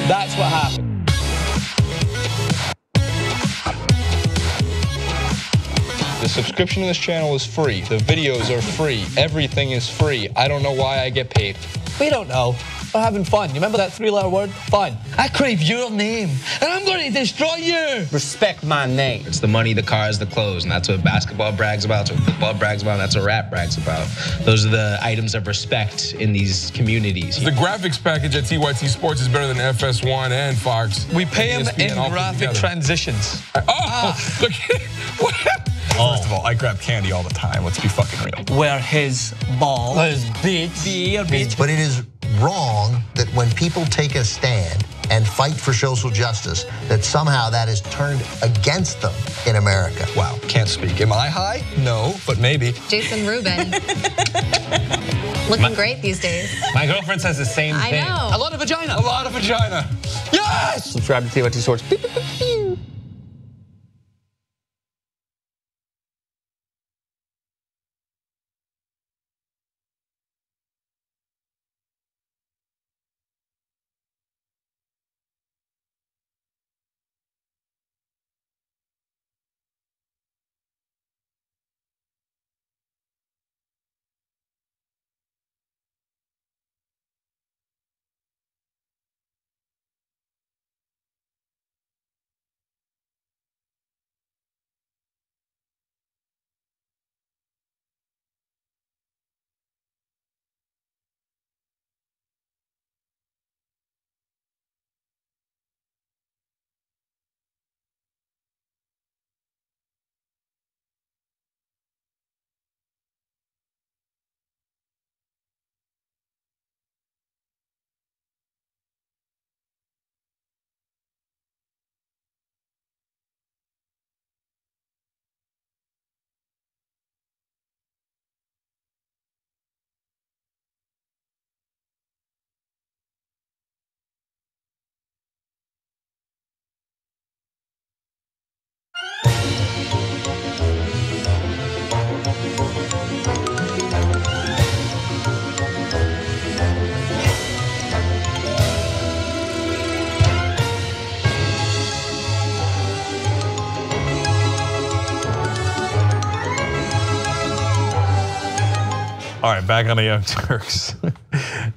That's what happened. The subscription to this channel is free. The videos are free. Everything is free. I don't know why I get paid. We don't know. We're having fun. You remember that 3-letter word? Fun. I crave your name, and I'm going to destroy you. Respect my name. It's the money, the cars, the clothes, and that's what basketball brags about, that's what football brags about, and that's what rap brags about. Those are the items of respect in these communities. The graphics package at TYT Sports is better than FS1 and Fox. We pay him in all put graphic together. transitions. Look, what happened? First of all, I grab candy all the time. Let's be fucking real. Where his ball, his bitch. But it is wrong that when people take a stand and fight for social justice, that somehow that is turned against them in America. Wow, can't speak. Am I high? No, but maybe. Jason Rubin. Looking great these days. My girlfriend says the same thing. I know. A lot of vagina. A lot of vagina. Yes! Subscribe to TYT Sports. All right, back on the Young Turks.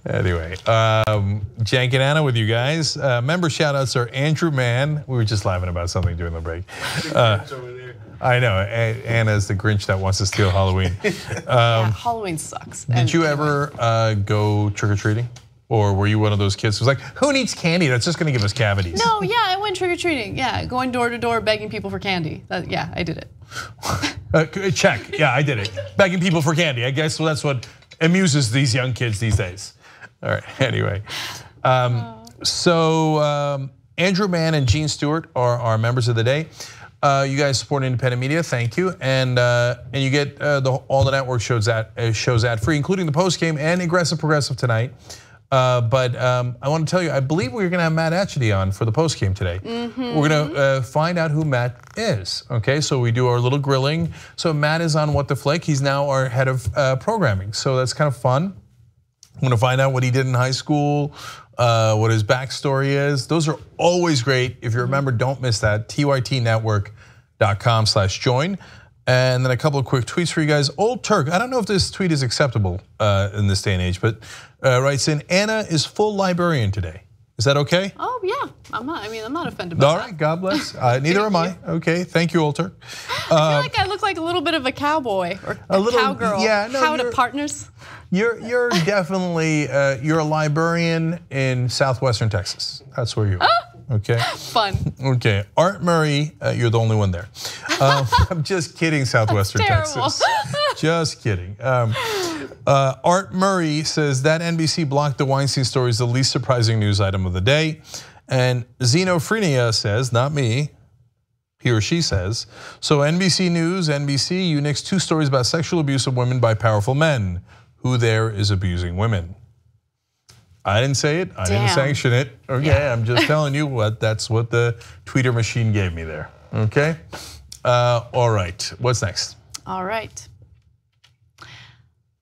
Anyway, Jank and Anna with you guys. Member shout outs are Andrew Mann. We were just laughing about something during the break. I know, Anna's the Grinch that wants to steal Halloween. Yeah, Halloween sucks. Did you ever go trick-or-treating? Or were you one of those kids who was like, who needs candy? That's just gonna give us cavities. No, yeah, I went trick-or-treating. Yeah, going door to door, begging people for candy. Yeah, I did it. Check, yeah, I did it. Begging people for candy. I guess that's what amuses these young kids these days. All right, anyway. Andrew Mann and Gene Stewart are our members of the day. You guys support independent media, thank you. And you get all the network shows ad-free, including the postgame and Aggressive Progressive tonight. But I want to tell you, I believe we're gonna have Matt Atchity on for the postgame today. We're gonna find out who Matt is, okay? So we do our little grilling. So Matt is on What the Flick. He's now our head of programming. So that's kind of fun. I'm gonna find out what he did in high school, what his backstory is. Those are always great. If you remember, don't miss that, tytnetwork.com/join. And then a couple of quick tweets for you guys. Old Turk, I don't know if this tweet is acceptable in this day and age, but writes in, Anna is full librarian today. Is that okay? Oh yeah, I'm not offended by that. All right, God bless. Neither am I. Okay, thank you, Old Turk. I feel like I look like a little bit of a cowboy or a little cowgirl. Yeah, no, How to partners. You're definitely you're a librarian in southwestern Texas. That's where you are. Okay. Fun. Okay, Art Murray, you're the only one there. I'm just kidding, southwestern Texas. Just kidding. Art Murray says that NBC blocked the Weinstein story is the least surprising news item of the day. And Xenophrenia says, not me, he or she says. So NBC News, NBC, you nixed 2 stories about sexual abuse of women by powerful men. Who there is abusing women? I didn't say it, I didn't sanction it. Okay, I'm just telling you that's what the tweeter machine gave me there, okay? All right, what's next? All right.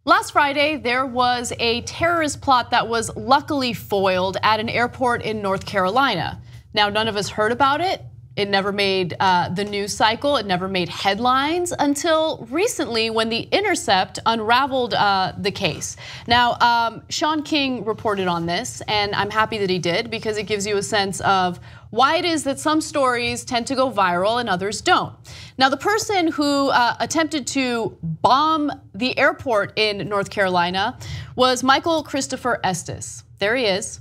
Last Friday, there was a terrorist plot that was luckily foiled at an airport in North Carolina. Now, none of us heard about it. It never made the news cycle. It never made headlines until recently when The Intercept unraveled the case. Now, Sean King reported on this, and I'm happy that he did because it gives you a sense of why it is that some stories tend to go viral and others don't. Now, the person who attempted to bomb the airport in North Carolina was Michael Christopher Estes. There he is.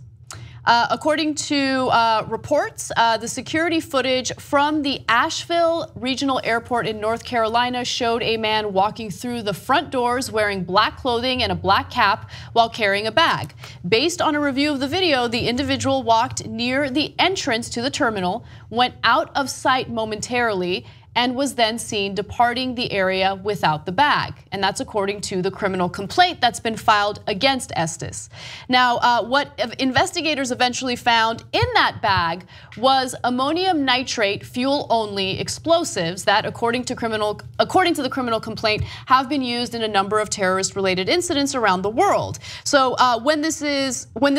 According to reports, the security footage from the Asheville Regional Airport in North Carolina showed a man walking through the front doors wearing black clothing and a black cap while carrying a bag. Based on a review of the video, the individual walked near the entrance to the terminal, went out of sight momentarily, and was then seen departing the area without the bag. And that's according to the criminal complaint that's been filed against Estes. Now, what investigators eventually found in that bag was ammonium nitrate fuel-only explosives that, according to the criminal complaint, have been used in a number of terrorist-related incidents around the world. So when this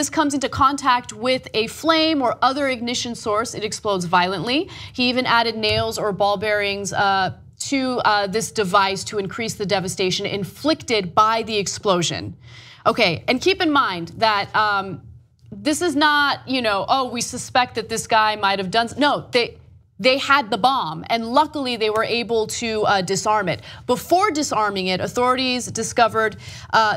comes into contact with a flame or other ignition source, it explodes violently. He even added nails or ball bearings to this device to increase the devastation inflicted by the explosion. Okay, and keep in mind that this is not, oh, we suspect that this guy might have done. No, they had the bomb, and luckily they were able to disarm it. Before disarming it, authorities discovered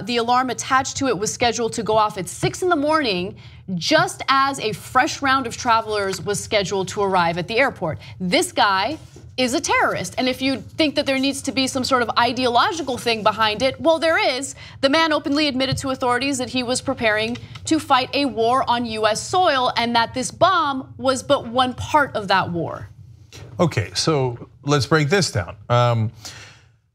the alarm attached to it was scheduled to go off at 6 in the morning, just as a fresh round of travelers was scheduled to arrive at the airport. This guy is a terrorist. And if you think that there needs to be some sort of ideological thing behind it, well, there is. The man openly admitted to authorities that he was preparing to fight a war on US soil and that this bomb was but one part of that war. Okay, so let's break this down.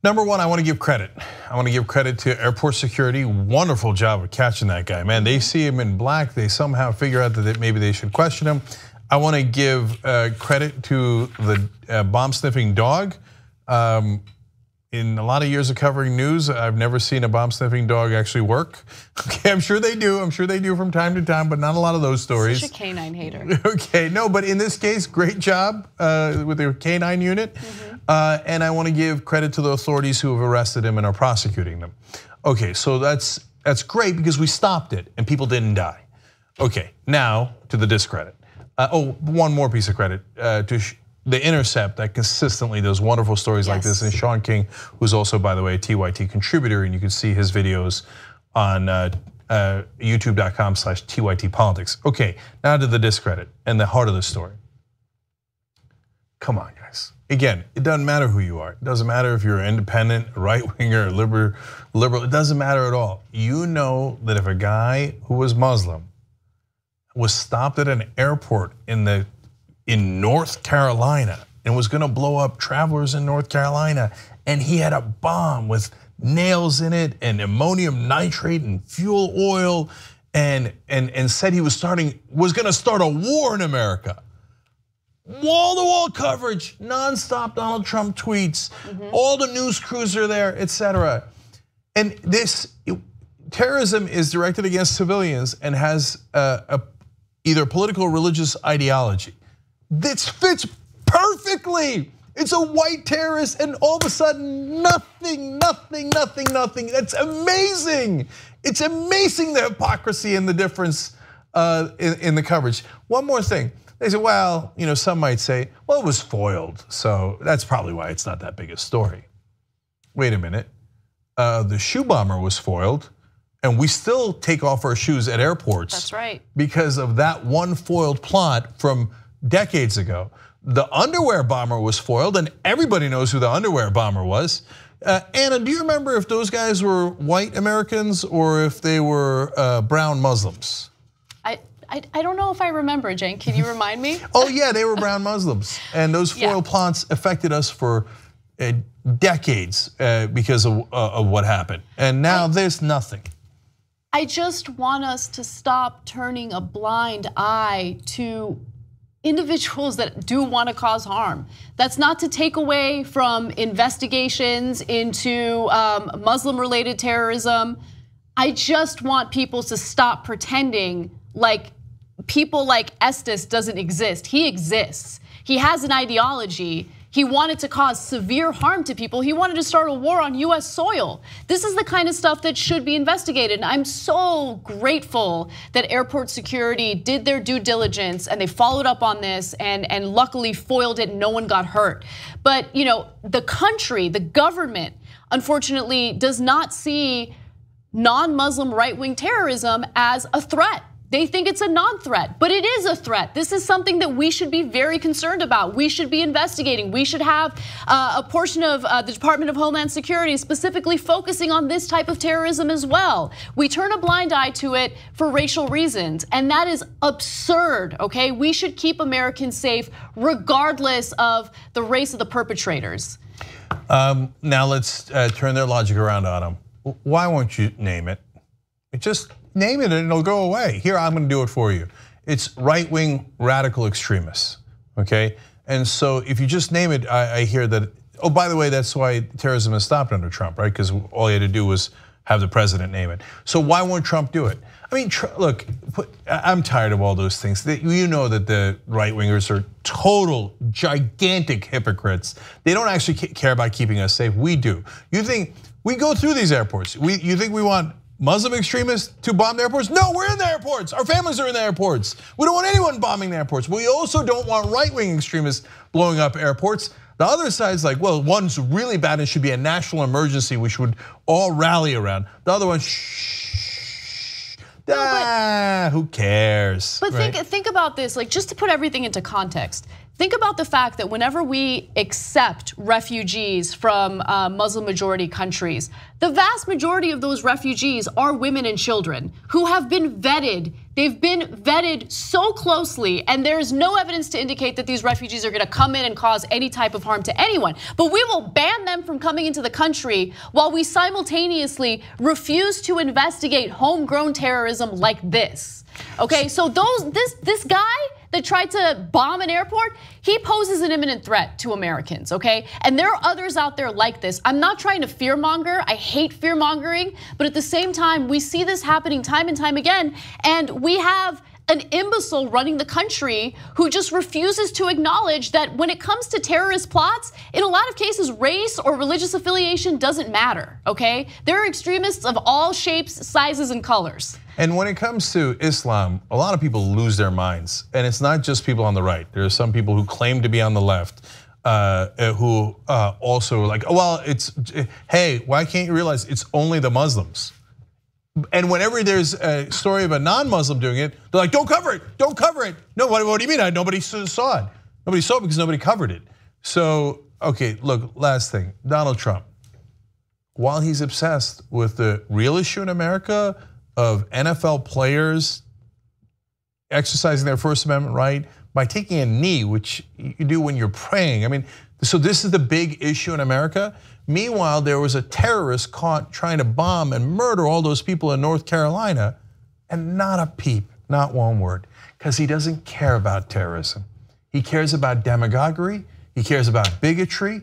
Number one, I want to give credit. I want to give credit to airport security. Wonderful job of catching that guy. Man, they see him in black. They somehow figure out that maybe they should question him. I want to give credit to the bomb sniffing dog. In a lot of years of covering news, I've never seen a bomb sniffing dog actually work. Okay, I'm sure they do. I'm sure they do from time to time, but not a lot of those stories. Such a canine hater. Okay, no, but in this case, great job with their canine unit. And I want to give credit to the authorities who have arrested him and are prosecuting them. Okay, so that's great because we stopped it and people didn't die. Okay, now to the discredit. One more piece of credit to The Intercept that consistently does wonderful stories like this, and Sean King, who's also, by the way, a TYT contributor, and you can see his videos on youtube.com/TYTpolitics. Okay, now to the discredit and the heart of the story. Come on, guys. Again, it doesn't matter who you are. It doesn't matter if you're an independent, right-winger, liberal. It doesn't matter at all. You know that if a guy who was Muslim was stopped at an airport in North Carolina and was gonna blow up travelers in North Carolina, and he had a bomb with nails in it and ammonium nitrate and fuel oil, and said he was gonna start a war in America. Wall-to-wall coverage, nonstop Donald Trump tweets, all the news crews are there, etc. And this terrorism is directed against civilians and has either political or religious ideology. This fits perfectly. It's a white terrorist, and all of a sudden, nothing. That's amazing. It's amazing the hypocrisy and the difference in the coverage. One more thing. They say, well, some might say, well, it was foiled, so that's probably why it's not that big a story. Wait a minute. The shoe bomber was foiled, and we still take off our shoes at airports. That's right. Because of that one foiled plot from decades ago. The underwear bomber was foiled, and everybody knows who the underwear bomber was. Anna, do you remember if those guys were white Americans or if they were brown Muslims? I don't know if I remember, Cenk. Can you remind me? Oh yeah, they were brown Muslims, and those foil plots affected us for decades because of what happened. And now there's nothing. I just want us to stop turning a blind eye to individuals that do want to cause harm. That's not to take away from investigations into Muslim-related terrorism. I just want people to stop pretending like people like Estes doesn't exist. He exists. He has an ideology. He wanted to cause severe harm to people. He wanted to start a war on US soil. This is the kind of stuff that should be investigated. And I'm so grateful that airport security did their due diligence and they followed up on this and luckily foiled it and no one got hurt. But the country, the government, unfortunately does not see non-Muslim right-wing terrorism as a threat. They think it's a non-threat, but it is a threat. This is something that we should be very concerned about. We should be investigating. We should have a portion of the Department of Homeland Security specifically focusing on this type of terrorism as well. We turn a blind eye to it for racial reasons, and that is absurd, okay? We should keep Americans safe regardless of the race of the perpetrators. Now let's turn their logic around on them. Why won't you name it? Just name it and it'll go away. Here, I'm gonna do it for you. It's right-wing radical extremists, okay? And so if you just name it, I hear that, oh, by the way, that's why terrorism has stopped under Trump, right? Because all he had to do was have the president name it. So why won't Trump do it? I mean, look, I'm tired of all those things. You know that the right-wingers are total, gigantic hypocrites. They don't actually care about keeping us safe. We do. You think, we go through these airports. You think we want Muslim extremists to bomb the airports? No, we're in the airports. Our families are in the airports. We don't want anyone bombing the airports. We also don't want right-wing extremists blowing up airports. The other side's like, well, one's really bad and should be a national emergency we should all rally around. The other one, who cares? But think about this, like just to put everything into context. Think about the fact that whenever we accept refugees from Muslim majority countries, the vast majority of those refugees are women and children who have been vetted. They've been vetted so closely, and there's no evidence to indicate that these refugees are gonna come in and cause any type of harm to anyone. But we will ban them from coming into the country while we simultaneously refuse to investigate homegrown terrorism like this. Okay, so this guy that tried to bomb an airport, he poses an imminent threat to Americans, okay? And there are others out there like this. I'm not trying to fearmonger, I hate fearmongering, but at the same time, we see this happening time and time again, and we have an imbecile running the country who just refuses to acknowledge that when it comes to terrorist plots, in a lot of cases, race or religious affiliation doesn't matter, okay? There are extremists of all shapes, sizes, and colors. And when it comes to Islam, a lot of people lose their minds. And it's not just people on the right. There are some people who claim to be on the left who also are like, oh, well, hey, why can't you realize it's only the Muslims? And whenever there's a story of a non-Muslim doing it, they're like, don't cover it, don't cover it. No, what do you mean? Nobody saw it. Nobody saw it because nobody covered it. So, okay, look, last thing, Donald Trump. While he's obsessed with the real issue in America of NFL players exercising their First Amendment right by taking a knee, which you do when you're praying. I mean, so this is the big issue in America. Meanwhile, there was a terrorist caught trying to bomb and murder all those people in North Carolina, and not a peep, not one word, because he doesn't care about terrorism. He cares about demagoguery, he cares about bigotry,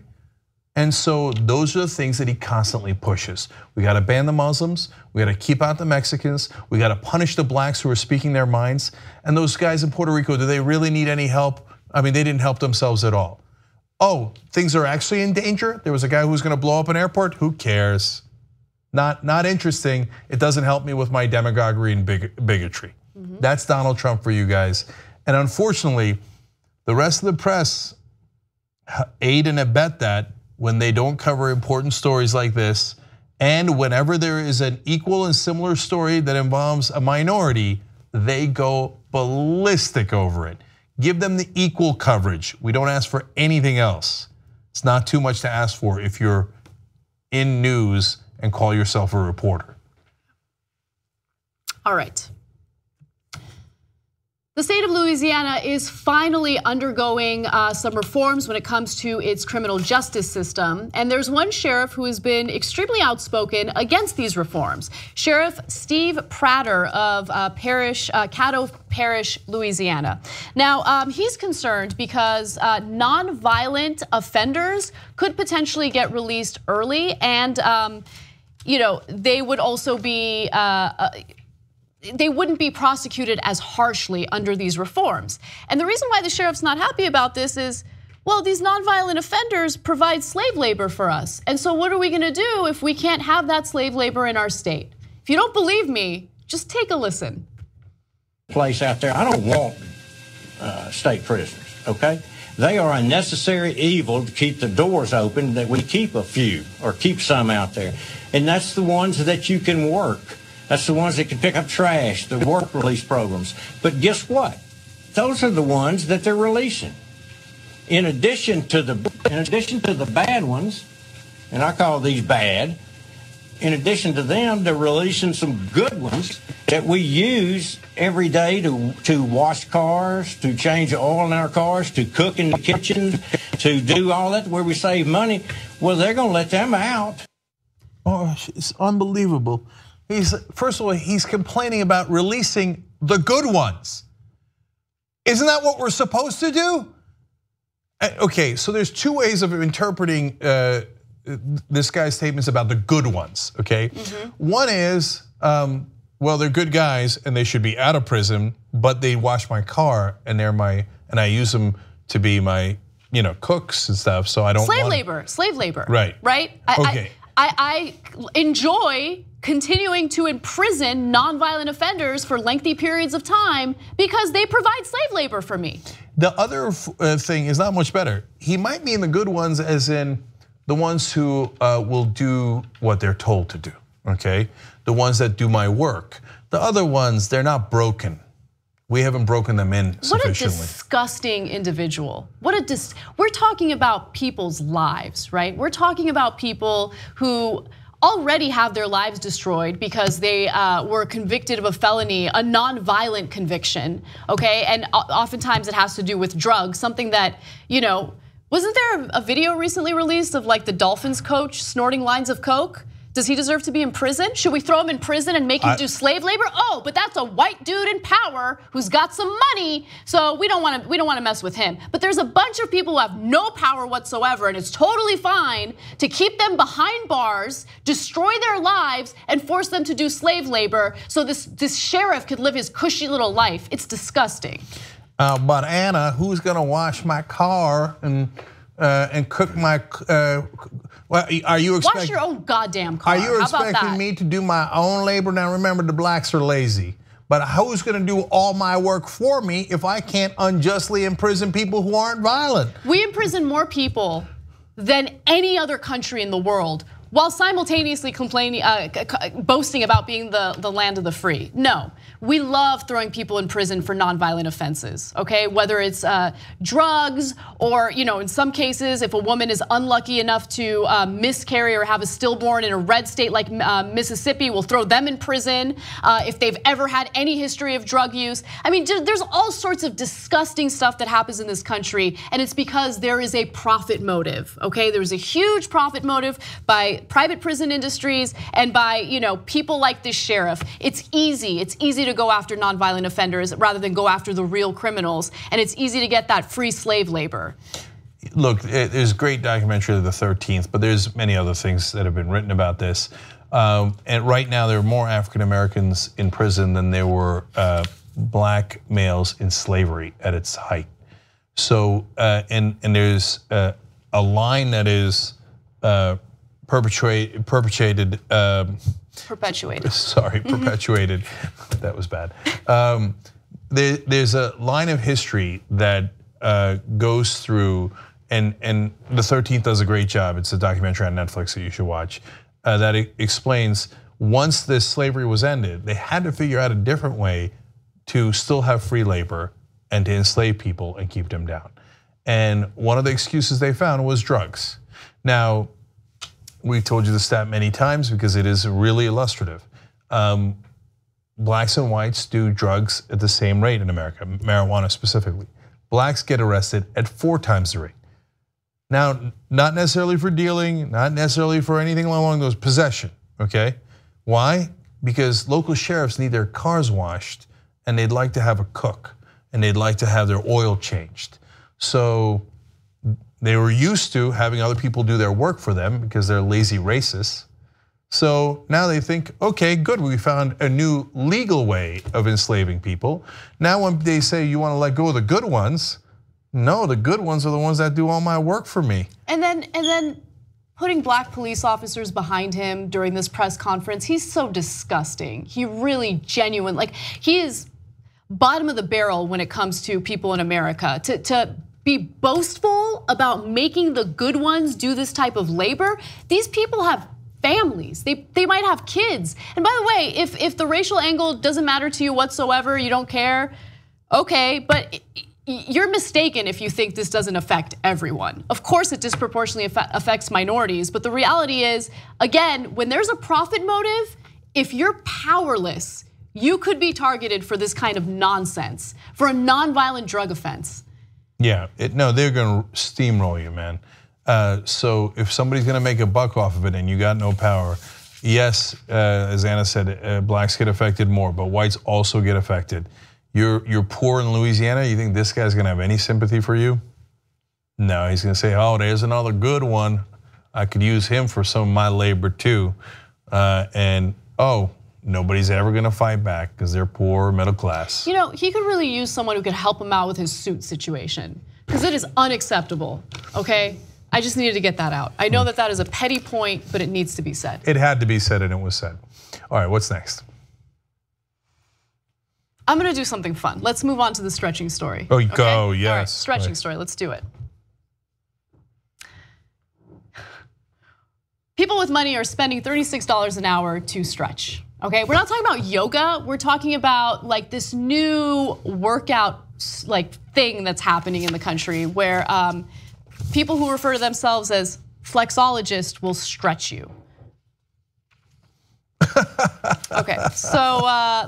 and so those are the things that he constantly pushes. We gotta ban the Muslims, we gotta keep out the Mexicans, we gotta punish the blacks who are speaking their minds. And those guys in Puerto Rico, do they really need any help? I mean, they didn't help themselves at all. Oh, things are actually in danger? There was a guy who was gonna blow up an airport? Who cares? Not interesting. It doesn't help me with my demagoguery and bigotry. That's Donald Trump for you guys. And unfortunately, the rest of the press aid and abet that when they don't cover important stories like this, and whenever there is an equal and similar story that involves a minority, they go ballistic over it. Give them the equal coverage. We don't ask for anything else. It's not too much to ask for if you're in news and call yourself a reporter. All right. The state of Louisiana is finally undergoing some reforms when it comes to its criminal justice system. And there's one sheriff who has been extremely outspoken against these reforms. Sheriff Steve Prater of Caddo Parish, Louisiana. Now, he's concerned because nonviolent offenders could potentially get released early, and they would also be they wouldn't be prosecuted as harshly under these reforms. And the reason why the sheriff's not happy about this is, well, these nonviolent offenders provide slave labor for us. And so what are we gonna do if we can't have that slave labor in our state? If you don't believe me, just take a listen. Place out there, I don't want state prisoners, okay? They are a necessary evil to keep the doors open, that we keep a few or keep some out there. And that's the ones that you can work. That's the ones that can pick up trash, the work release programs. But guess what? Those are the ones that they're releasing. In addition to the bad ones, and I call these bad, in addition to them, they're releasing some good ones that we use every day to wash cars, to change oil in our cars, to cook in the kitchen, to do all that where we save money. Well, they're going to let them out. Oh, it's unbelievable. First of all, he's complaining about releasing the good ones. Isn't that what we're supposed to do? Okay, so there's two ways of interpreting this guy's statements about the good ones, okay? One is, well, they're good guys and they should be out of prison, but they wash my car and and I use them to be my, cooks and stuff, so I don't slave labor. Right. Right? Okay. I enjoy continuing to imprison nonviolent offenders for lengthy periods of time because they provide slave labor for me. The other thing is not much better. He might mean the good ones as in the ones who will do what they're told to do, okay? The ones that do my work. The other ones, they're not broken. We haven't broken them in sufficiently. What a disgusting individual. We're talking about people's lives, right? We're talking about people who already have their lives destroyed because they were convicted of a felony, a non-violent conviction, okay? And oftentimes it has to do with drugs, something that, wasn't there a video recently released of like the Dolphins coach snorting lines of coke? Does he deserve to be in prison? Should we throw him in prison and make him do slave labor? Oh, but that's a white dude in power who's got some money, so we don't want to mess with him. But there's a bunch of people who have no power whatsoever, and it's totally fine to keep them behind bars, destroy their lives, and force them to do slave labor so this sheriff could live his cushy little life. It's disgusting. But Anna, who's gonna wash my car and cook my? Well, are you expecting? Wash your own goddamn car. Are you expecting me to do my own labor? Now remember, the blacks are lazy. But who's gonna do all my work for me if I can't unjustly imprison people who aren't violent? We imprison more people than any other country in the world, while simultaneously boasting about being the land of the free. No, we love throwing people in prison for nonviolent offenses, okay? Whether it's drugs or, in some cases, if a woman is unlucky enough to miscarry or have a stillborn in a red state like Mississippi, we'll throw them in prison. If they've ever had any history of drug use. I mean, there's all sorts of disgusting stuff that happens in this country, and it's because there is a profit motive, okay? There's a huge profit motive by private prison industries and by people like this sheriff. It's easy to go after nonviolent offenders rather than go after the real criminals, and it's easy to get that free slave labor. Look, there's a great documentary of the 13th, but there's many other things that have been written about this. And right now there are more African Americans in prison than there were black males in slavery at its height. So and there's a line that is perpetuated. Sorry, perpetuated. That was bad. There's a line of history that goes through, and the 13th does a great job. It's a documentary on Netflix that you should watch. That explains once this slavery was ended, they had to figure out a different way to still have free labor and to enslave people and keep them down. And one of the excuses they found was drugs. Now, we've told you the stat many times because it is really illustrative. blacks and whites do drugs at the same rate in America, marijuana specifically. Blacks get arrested at 4 times the rate. Now, not necessarily for dealing, not necessarily for anything along those, possession, okay? Why? Because local sheriffs need their cars washed and they'd like to have a cook and they'd like to have their oil changed. So they were used to having other people do their work for them because they're lazy racists. So now they think, okay, good, we found a new legal way of enslaving people. Now when they say you want to let go of the good ones, no, the good ones are the ones that do all my work for me. And then putting black police officers behind him during this press conference, he's so disgusting. He really genuine, like he is bottom of the barrel when it comes to people in America. To be boastful about making the good ones do this type of labor, these people have families, they might have kids. And by the way, if the racial angle doesn't matter to you whatsoever, you don't care, okay, but you're mistaken if you think this doesn't affect everyone. Of course it disproportionately affects minorities, but the reality is, again, when there's a profit motive, if you're powerless, you could be targeted for this kind of nonsense, for a nonviolent drug offense. Yeah, no, they're gonna steamroll you, man. So if somebody's gonna make a buck off of it and you got no power, yes, as Anna said, blacks get affected more, but whites also get affected. You're poor in Louisiana, you think this guy's gonna have any sympathy for you? No, he's gonna say, oh, there's another good one. I could use him for some of my labor too. And oh, nobody's ever gonna fight back because they're poor, middle class. You know, he could really use someone who could help him out with his suit situation because it is unacceptable, okay? I just needed to get that out. I know that is a petty point, but it needs to be said. It had to be said and it was said. All right, what's next? I'm gonna do something fun. Let's move on to the stretching story. Oh, go, okay? yes. All right, stretching story, let's do it. People with money are spending $36 an hour to stretch, okay? We're not talking about yoga, we're talking about like this new workout like thing that's happening in the country where people who refer to themselves as flexologists will stretch you. Okay, so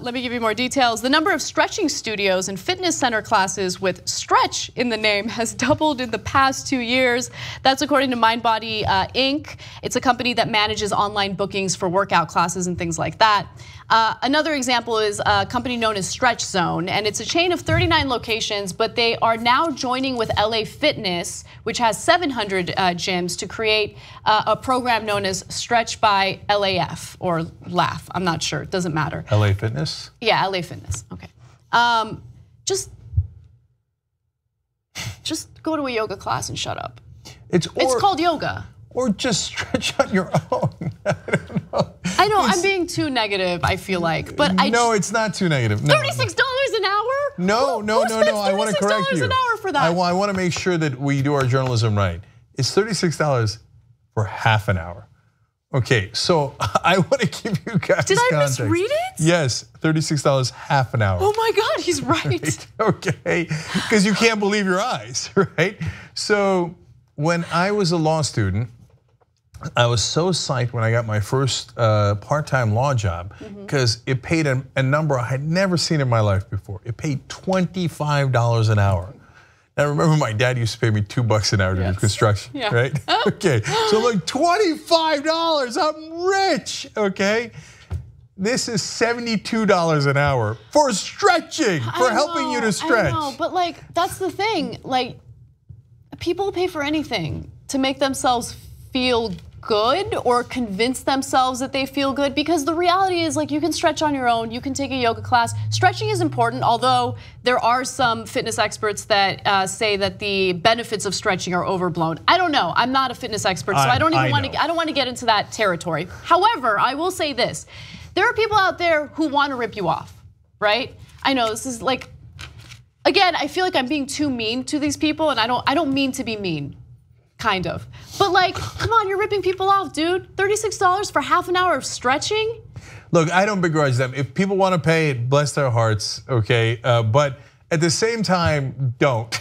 let me give you more details. The number of stretching studios and fitness center classes with stretch in the name has doubled in the past 2 years. That's according to MindBody Inc. It's a company that manages online bookings for workout classes and things like that. Another example is a company known as Stretch Zone, and it's a chain of 39 locations, but they are now joining with LA Fitness, which has 700 gyms, to create a program known as Stretch by LAF or LAF. I'm not sure, it doesn't matter. LA Fitness? Yeah, LA Fitness, okay. Just go to a yoga class and shut up. It's called yoga. Or just stretch on your own. I know, I'm being too negative, I feel like, but No, it's not too negative. No, $36 an hour? No, I want to correct you. $36 an hour for that? I want to make sure that we do our journalism right. It's $36 for half an hour. Okay, so I want to give you guys Did I context. misread it? Yes, $36 half an hour. Oh my God, he's right. Okay, because you can't believe your eyes, right? So when I was a law student, I was so psyched when I got my first part-time law job because it paid a number I had never seen in my life before. It paid $25 an hour. Now remember, my dad used to pay me $2 an hour to do construction, right? Okay, so like $25, I'm rich, okay? This is $72 an hour for stretching, for helping you to stretch. I know, but like that's the thing, like people pay for anything to make themselves feel good or convince themselves that they feel good, because the reality is like you can stretch on your own, you can take a yoga class. Stretching is important, although there are some fitness experts that say that the benefits of stretching are overblown. I don't know, I'm not a fitness expert, so I don't want to get into that territory. However, I will say this, there are people out there who want to rip you off, right? I know this is like, again, I feel like I'm being too mean to these people, and I don't mean to be mean. Kind of. But like, come on, you're ripping people off, dude. $36 for half an hour of stretching? Look, I don't begrudge them. If people want to pay it, bless their hearts, okay? But at the same time, don't.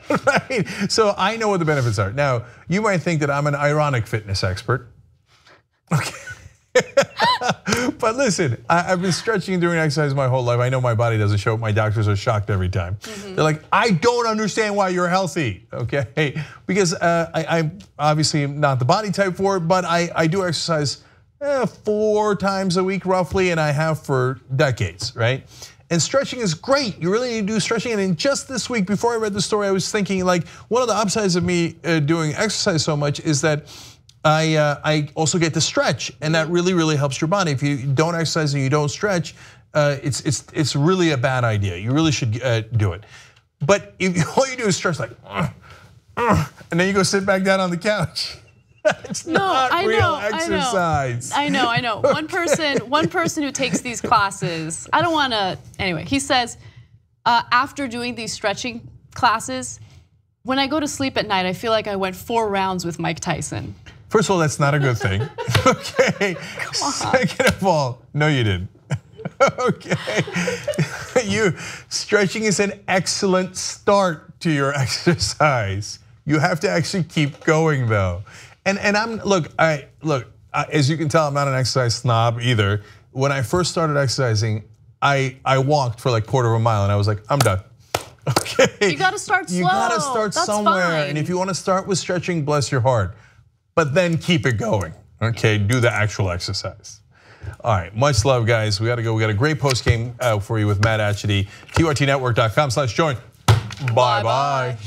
Right? So I know what the benefits are. Now, you might think that I'm an ironic fitness expert. Okay. But listen, I've been stretching and doing exercise my whole life. I know my body doesn't show it. My doctors are shocked every time. They're like, I don't understand why you're healthy, okay? Because I obviously am not the body type for it, but I do exercise 4 times a week roughly, and I have for decades, right? And stretching is great. You really need to do stretching. And in just this week, before I read the story, I was thinking like one of the upsides of me doing exercise so much is that I also get to stretch, and that really, really helps your body. If you don't exercise and you don't stretch, it's really a bad idea. You really should do it. But if all you do is stretch like, and then you go sit back down on the couch. It's not real exercise. I know. One person who takes these classes, I don't wanna, anyway, he says, after doing these stretching classes, when I go to sleep at night, I feel like I went 4 rounds with Mike Tyson. First of all, that's not a good thing, okay? Second of all, no you didn't, okay? Stretching is an excellent start to your exercise. You have to actually keep going though. And look, as you can tell, I'm not an exercise snob either. When I first started exercising, I walked for like 1/4 mile and I was like, I'm done. Okay. You gotta start slow. You gotta start somewhere. Fine. And if you wanna start with stretching, bless your heart. But then keep it going, okay? Do the actual exercise. All right, much love, guys. We gotta go. We got a great post game for you with Matt Atchity. TRTnetwork.com/join. Bye-bye.